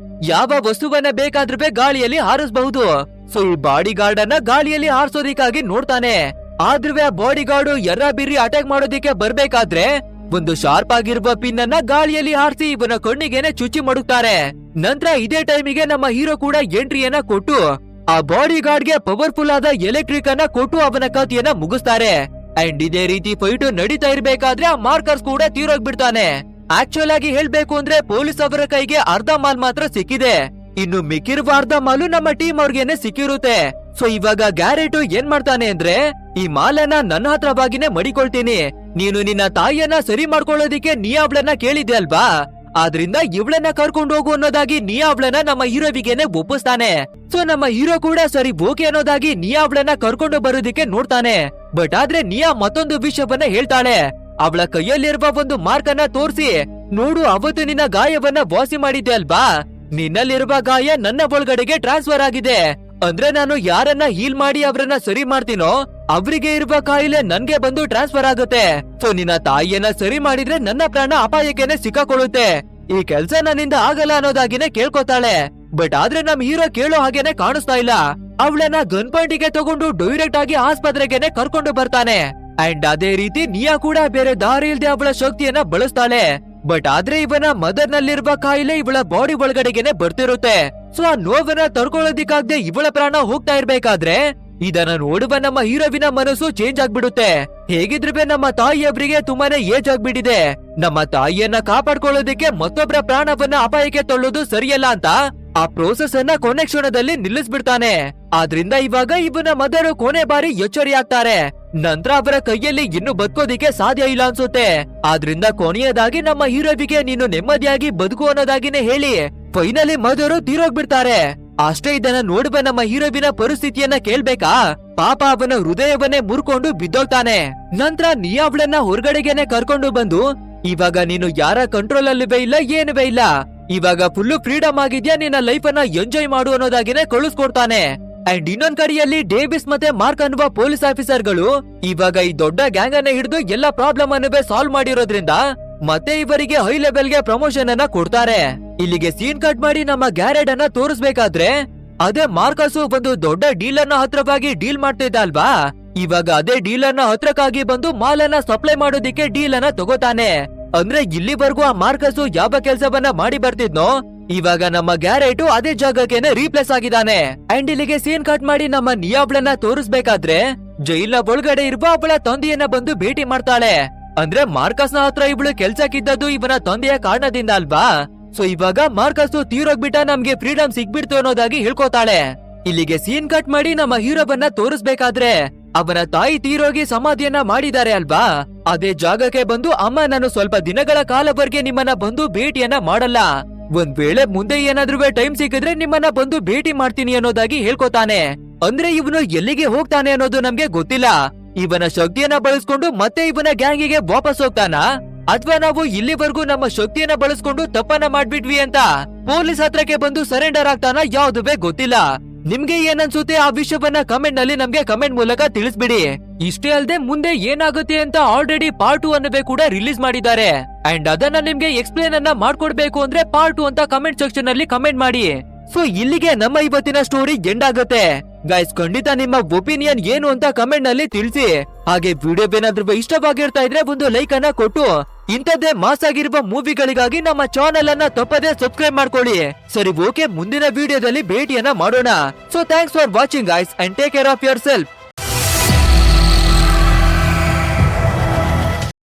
ಯಾವ ವಸ್ತುವನ್ನ ಬೇಕಾದ್ರೂ ಗಾಳಿಯಲ್ಲಿ ಹಾರಿಸಬಹುದು. ಸೊ ಈ ಬಾಡಿ ಗಾರ್ಡ್ ಅನ್ನ ಗಾಳಿಯಲ್ಲಿ ಹಾರಿಸೋದಿಕ್ಕಾಗಿ ನೋಡ್ತಾನೆ. ಆದ್ರೂ ಆ ಬಾಡಿ ಗಾರ್ಡ್ ಎರ್ರ ಬಿರ್ರಿ ಅಟ್ಯಾಕ್ ಮಾಡೋದಿಕ್ಕೆ ಬರ್ಬೇಕಾದ್ರೆ ಒಂದು ಶಾರ್ಪ್ ಆಗಿರುವ ಪಿನ್ ಅನ್ನ ಗಾಳಿಯಲ್ಲಿ ಹಾರಿಸಿ ಇವನ ಕಣ್ಣಿಗೆನೆ ಚುಚ್ಚಿ ಮಾಡುತ್ತಾರೆ. ನಂತರ ಇದೇ ಟೈಮಿಗೆ ನಮ್ಮ ಹೀರೋ ಕೂಡ ಎಂಟ್ರಿಯನ್ನ ಕೊಟ್ಟು ಆ ಬಾಡಿ ಗಾರ್ಡ್ಗೆ ಪವರ್ಫುಲ್ ಆದ ಎಲೆಕ್ಟ್ರಿಕ್ ಅನ್ನ ಕೊಟ್ಟು ಅವನ ಕಥೆಯನ್ನ ಮುಗಿಸ್ತಾರೆ. ಅಂಡ್ ಇದೇ ರೀತಿ ಫೈಟ್ ನಡೀತಾ ಇರ್ಬೇಕಾದ್ರೆ ಆ ಮಾರ್ಕರ್ಸ್ ಕೂಡ ತೀರೋಗ್ಬಿಡ್ತಾನೆ. ಆಕ್ಚುಲ್ ಆಗಿ ಹೇಳ್ಬೇಕು ಅಂದ್ರೆ ಪೊಲೀಸ್ ಅವರ ಕೈಗೆ ಅರ್ಧ ಮಾಲ್ ಮಾತ್ರ ಸಿಕ್ಕಿದೆ, ಇನ್ನು ಮಿಕ್ಕಿರುವ ಅರ್ಧ ಮಾಲು ನಮ್ಮ ಟೀಮ್ ಅವ್ರಿಗೇನೆ ಸಿಕ್ಕಿರುತ್ತೆ. ಸೊ ಇವಾಗ ಗ್ಯಾರೆಟ್ ಏನ್ ಮಾಡ್ತಾನೆ ಅಂದ್ರೆ ಈ ಮಾಲನ್ನ ನನ್ನ ಹತ್ರವಾಗಿನೇ ಮಡಿಕೊಳ್ತೀನಿ, ನೀನು ನಿನ್ನ ತಾಯಿಯನ್ನ ಸರಿ ಮಾಡ್ಕೊಳ್ಳೋದಿಕ್ಕೆ ನೀ ಅವಳನ್ನ ಕೇಳಿದ್ದೆ ಅಲ್ವಾ, ಆದ್ರಿಂದ ಇವಳನ್ನ ಕರ್ಕೊಂಡು ಹೋಗು ಅನ್ನೋದಾಗಿ ನೀ ಅವಳನ್ನ ನಮ್ಮ ಹೀರೋವಿಗೆನೆ ಒಪ್ಪಿಸ್ತಾನೆ. ಸೊ ನಮ್ಮ ಹೀರೋ ಕೂಡ ಸರಿ ಓಕೆ ಅನ್ನೋದಾಗಿ ನೀ ಅವಳನ್ನ ಕರ್ಕೊಂಡು ಬರೋದಿಕ್ಕೆ ನೋಡ್ತಾನೆ. ಬಟ್ ಆದ್ರೆ ನಿಯಾ ಮತ್ತೊಂದು ವಿಷಯವನ್ನ ಹೇಳ್ತಾಳೆ. ಅವಳ ಕೈಯಲ್ಲಿರುವ ಒಂದು ಮಾರ್ಕ್ ಅನ್ನ ತೋರಿಸಿ, ನೋಡು ಅವತ್ತು ನಿನ್ನ ಗಾಯವನ್ನ ವಾಸಿ ಮಾಡಿದ್ದೆ ಅಲ್ವಾ, ನಿನ್ನಲ್ಲಿರುವ ಗಾಯ ನನ್ನ ಒಳಗಡೆಗೆ ಟ್ರಾನ್ಸ್ಫರ್ ಆಗಿದೆ. ಅಂದ್ರೆ ನಾನು ಯಾರನ್ನ ಹೀಲ್ ಮಾಡಿ ಅವರನ್ನ ಸರಿ ಮಾಡ್ತೀನೋ ಅವರಿಗೆ ಇರುವ ಕಾಯಿಲೆ ನನ್ಗೆ ಬಂದು ಟ್ರಾನ್ಸ್ಫರ್ ಆಗುತ್ತೆ. ಸೊ ನಿನ್ನ ತಾಯಿಯನ್ನ ಸರಿ ಮಾಡಿದ್ರೆ ನನ್ನ ಪ್ರಾಣ ಅಪಾಯಕ್ಕೆನೆ ಸಿಕ್ಕಾಕೊಳ್ಳುತ್ತೆ, ಈ ಕೆಲ್ಸ ನನ್ನಿಂದ ಆಗಲ್ಲ ಅನ್ನೋದಾಗಿನೇ ಕೇಳ್ಕೊತಾಳೆ. ಬಟ್ ಆದ್ರೆ ನಮ್ ಹೀರೋ ಕೇಳೋ ಹಾಗೇನೆ ಕಾಣಿಸ್ತಾ ಇಲ್ಲ. ಅವಳನ್ನ ಗನ್ ಪಾಯಿಂಟಿಗೆ ತಗೊಂಡು ಡೈರೆಕ್ಟ್ ಆಗಿ ಆಸ್ಪತ್ರೆಗೆನೆ ಕರ್ಕೊಂಡು ಬರ್ತಾನೆ. ಅಂಡ್ ಅದೇ ರೀತಿ ನಿಯಾ ಕೂಡ ಬೇರೆ ದಾರಿ ಇಲ್ದೆ ಅವಳ ಶಕ್ತಿಯನ್ನ ಬಳಸ್ತಾಳೆ. ಬಟ್ ಆದ್ರೆ ಇವನ ಮದರ್ ನಲ್ಲಿರುವ ಕಾಯಿಲೆ ಇವಳ ಬಾಡಿ ಒಳಗಡೆಗೆನೆ ಬರ್ತಿರುತ್ತೆ. ಸೊ ಆ ನೋವನ್ನ ತಡ್ಕೊಳ್ಳೋದಿಕ್ಕಾಗದೆ ಇವಳ ಪ್ರಾಣ ಹೋಗ್ತಾ ಇರ್ಬೇಕಾದ್ರೆ ಇದನ್ನ ನೋಡುವ ನಮ್ಮ ಹೀರೋವಿನ ಮನಸ್ಸು ಚೇಂಜ್ ಆಗ್ಬಿಡುತ್ತೆ. ಹೇಗಿದ್ರು ನಮ್ಮ ತಾಯಿಯೊಬ್ಬರಿಗೆ ತುಂಬಾನೇ ಏಜ್ ಆಗ್ಬಿಟ್ಟಿದೆ, ನಮ್ಮ ತಾಯಿಯನ್ನ ಕಾಪಾಡ್ಕೊಳ್ಳೋದಿಕ್ಕೆ ಮತ್ತೊಬ್ಬರ ಪ್ರಾಣವನ್ನ ಅಪಾಯಕ್ಕೆ ತಳ್ಳೋದು ಸರಿಯಲ್ಲ ಅಂತ ಆ ಪ್ರೋಸೆಸ್ ಅನ್ನ ಕೊನೆ ಕ್ಷಣದಲ್ಲಿ ನಿಲ್ಲಿಸ್ಬಿಡ್ತಾನೆ. ಆದ್ರಿಂದ ಇವಾಗ ಇವನ ಮದರು ಕೊನೆ ಬಾರಿ ಎಚ್ಚರಿ ಆಗ್ತಾರೆ. ನಂತರ ಅವರ ಕೈಯಲ್ಲಿ ಇನ್ನು ಬದುಕೋದಿಕ್ಕೆ ಸಾಧ್ಯ ಇಲ್ಲ ಅನ್ಸುತ್ತೆ. ಆದ್ರಿಂದ ಕೊನೆಯದಾಗಿ ನಮ್ಮ ಹೀರೋವಿಗೆ ನೀನು ನೆಮ್ಮದಿಯಾಗಿ ಬದುಕು ಅನ್ನೋದಾಗಿನೇ ಹೇಳಿ ಫೈನಲಿ ಮದರು ತೀರೋಗ್ಬಿಡ್ತಾರೆ. ಅಷ್ಟೇ ಇದನ್ನ ನೋಡುವ ನಮ್ಮ ಹೀರೋವಿನ ಪರಿಸ್ಥಿತಿಯನ್ನ ಕೇಳ್ಬೇಕಾ, ಪಾಪ ಅವನ ಹೃದಯವನ್ನೇ ಮುರ್ಕೊಂಡು ಬಿದ್ದೋಗ್ತಾನೆ. ನಂತರ ನೀ ಅವಳನ್ನ ಹೊರಗಡೆಗೆನೆ ಕರ್ಕೊಂಡು ಬಂದು, ಇವಾಗ ನೀನು ಯಾರ ಕಂಟ್ರೋಲ್ ಅಲ್ಲಿವೇ ಇಲ್ಲ ಏನುವೇ ಇಲ್ಲ, ಇವಾಗ ಫುಲ್ ಫ್ರೀಡಮ್ ಆಗಿದ್ಯಾ, ನಿನ್ನ ಲೈಫ್ ಅನ್ನ ಎಂಜಾಯ್ ಮಾಡು ಅನ್ನೋದಾಗಿನೇ ಕಳಿಸ್ಕೊಡ್ತಾನೆ. ಅಂಡ್ ಇನ್ನೊಂದ್ ಕಡೆಯಲ್ಲಿ ಡೇವಿಸ್ ಮತ್ತೆ ಮಾರ್ಕ್ ಅನ್ನುವ ಪೊಲೀಸ್ ಆಫೀಸರ್ಗಳು ಇವಾಗ ಈ ದೊಡ್ಡ ಗ್ಯಾಂಗ್ ಅನ್ನ ಹಿಡಿದು ಎಲ್ಲ ಪ್ರಾಬ್ಲಮ್ ಅನ್ನುವೇ ಸಾಲ್ವ್ ಮಾಡಿರೋದ್ರಿಂದ ಮತ್ತೆ ಇವರಿಗೆ ಹೈ ಲೆವೆಲ್ ಗೆ ಪ್ರಮೋಷನ್ ಅನ್ನ ಕೊಡ್ತಾರೆ. ಇಲ್ಲಿಗೆ ಸೀನ್ ಕಟ್ ಮಾಡಿ ನಮ್ಮ ಗ್ಯಾರೆಟ್ ಅನ್ನ ತೋರಿಸ್ಬೇಕಾದ್ರೆ ಅದೇ ಮಾರ್ಕಸ್ ಒಂದು ದೊಡ್ಡ ಡೀಲ್ ಅನ್ನ ಹತ್ರವಾಗಿ ಡೀಲ್ ಮಾಡ್ತಿದ್ದ ಅಲ್ವಾ, ಇವಾಗ ಅದೇ ಡೀಲ್ ಅನ್ನ ಹತ್ರಕ್ಕಾಗಿ ಬಂದು ಮಾಲ್ ಅನ್ನ ಸಪ್ಲೈ ಮಾಡೋದಿಕ್ಕೆ ಡೀಲ್ ಅನ್ನ ತಗೋತಾನೆ. ಅಂದ್ರೆ ಇಲ್ಲಿವರೆಗೂ ಆ ಮಾರ್ಕಸ್ ಯಾವ ಕೆಲ್ಸವನ್ನ ಮಾಡಿ ಬರ್ತಿದ್ನೋ ಇವಾಗ ನಮ್ಮ ಗ್ಯಾರೆಟ್ ಅದೇ ಜಾಗಕ್ಕೆನೆ ರೀಪ್ಲೇಸ್ ಆಗಿದ್ದಾನೆ. ಅಂಡ್ ಇಲ್ಲಿಗೆ ಸೀನ್ ಕಟ್ ಮಾಡಿ ನಮ್ಮ ನಿಯಾಬ್ಳನ್ನ ತೋರಿಸ್ಬೇಕಾದ್ರೆ ಜೈಲ್ನ ಒಳಗಡೆ ಇರುವ ಅವಳ ತಂದೆಯನ್ನ ಬಂದು ಭೇಟಿ ಮಾಡ್ತಾಳೆ. ಅಂದ್ರೆ ಮಾರ್ಕಸ್ ನ ಹತ್ರ ಇವಳು ಕೆಲ್ಸಕ್ಕಿದ್ದದ್ದು ಇವನ ತಂದೆಯ ಕಾರಣದಿಂದ ಅಲ್ವಾ. ಸೊ ಇವಾಗ ಮಾರ್ಕಸ್ ತೀರೋಗ್ಬಿಟ್ಟ, ನಮ್ಗೆ ಫ್ರೀಡಮ್ ಸಿಗ್ಬಿಡ್ತು ಅನ್ನೋದಾಗಿ ಹೇಳ್ಕೊತಾಳೆ. ಇಲ್ಲಿಗೆ ಸೀನ್ ಕಟ್ ಮಾಡಿ ನಮ್ಮ ಹೀರೋವನ್ನ ತೋರಿಸ್ಬೇಕಾದ್ರೆ ಅವನ ತಾಯಿ ತೀರೋಗಿ ಸಮಾಧಿಯನ್ನ ಮಾಡಿದ್ದಾರೆ ಅಲ್ವಾ, ಅದೇ ಜಾಗಕ್ಕೆ ಬಂದು ಅಮ್ಮ ನಾನು ಸ್ವಲ್ಪ ದಿನಗಳ ಕಾಲವರೆಗೆ ನಿಮ್ಮನ್ನ ಬಂದು ಭೇಟಿಯನ್ನ ಮಾಡಲ್ಲ, ಒಂದ್ ವೇಳೆ ಮುಂದೆ ಏನಾದ್ರೂ ಟೈಮ್ ಸಿಕ್ಕಿದ್ರೆ ನಿಮ್ಮನ್ನ ಬಂದು ಭೇಟಿ ಮಾಡ್ತೀನಿ ಅನ್ನೋದಾಗಿ ಹೇಳ್ಕೊತಾನೆ. ಅಂದ್ರೆ ಇವನು ಎಲ್ಲಿಗೆ ಹೋಗ್ತಾನೆ ಅನ್ನೋದು ನಮ್ಗೆ ಗೊತ್ತಿಲ್ಲ. ಇವನ ಶಕ್ತಿಯನ್ನ ಬಳಸ್ಕೊಂಡು ಮತ್ತೆ ಇವನ ಗ್ಯಾಂಗಿಗೆ ವಾಪಸ್ ಹೋಗ್ತಾನ, ಅಥವಾ ನಾವು ಇಲ್ಲಿವರೆಗೂ ನಮ್ಮ ಶಕ್ತಿಯನ್ನ ಬಳಸ್ಕೊಂಡು ತಪ್ಪನ್ನ ಮಾಡ್ಬಿಟ್ವಿ ಅಂತ ಪೊಲೀಸ್ ಹತ್ರಕ್ಕೆ ಬಂದು ಸರೆಂಡರ್ ಆಗ್ತಾನ, ಯಾವುದುವೇ ಗೊತ್ತಿಲ್ಲ. ನಿಮ್ಗೆ ಏನನ್ಸುತ್ತೆ ಆ ವಿಷಯವನ್ನ ಕಮೆಂಟ್ ನಲ್ಲಿ ನಮ್ಗೆ ಕಮೆಂಟ್ ಮೂಲಕ ತಿಳಿಸ್ಬಿಡಿ. ಇಷ್ಟೇ ಅಲ್ಲದೆ ಮುಂದೆ ಏನಾಗುತ್ತೆ ಅಂತ ಆಲ್ರೆಡಿ ಪಾರ್ಟ್ 2 ಅನ್ನವೇ ಕೂಡ ರಿಲೀಸ್ ಮಾಡಿದ್ದಾರೆ. ಅಂಡ್ ಅದನ್ನ ನಿಮ್ಗೆ ಎಕ್ಸ್ಪ್ಲೇನ್ ಅನ್ನ ಮಾಡ್ಕೊಡ್ಬೇಕು ಅಂದ್ರೆ ಪಾರ್ಟ್ 2 ಅಂತ ಕಮೆಂಟ್ ಸೆಕ್ಷನ್ ನಲ್ಲಿ ಕಮೆಂಟ್ ಮಾಡಿ. ಸೊ ಇಲ್ಲಿಗೆ ನಮ್ಮ ಇವತ್ತಿನ ಸ್ಟೋರಿ ಎಂಡ್ ಆಗುತ್ತೆ. ಗೈಸ್ ಖಂಡಿತ ನಿಮ್ಮ ಒಪಿನಿಯನ್ ಏನು ಅಂತ ಕಮೆಂಟ್ ನಲ್ಲಿ ತಿಳಿಸಿ. ಹಾಗೆ ವಿಡಿಯೋ ಏನಾದ್ರೂ ಇಷ್ಟವಾಗಿರ್ತಾ ಇದ್ರೆ ಒಂದು ಲೈಕ್ ಅನ್ನ ಕೊಟ್ಟು ಇಂಥದ್ದೇ ಮಾಸ್ ಆಗಿರುವ ಮೂವಿಗಳಿಗಾಗಿ ನಮ್ಮ ಚಾನೆಲ್ ಅನ್ನ ತಪ್ಪದೇ ಸಬ್ಸ್ಕ್ರೈಬ್ ಮಾಡ್ಕೊಳ್ಳಿ. ಸರಿ, ಓಕೆ, ಮುಂದಿನ ವಿಡಿಯೋದಲ್ಲಿ ಭೇಟಿಯನ್ನ ಮಾಡೋಣ. So thanks for watching guys and take care of your self.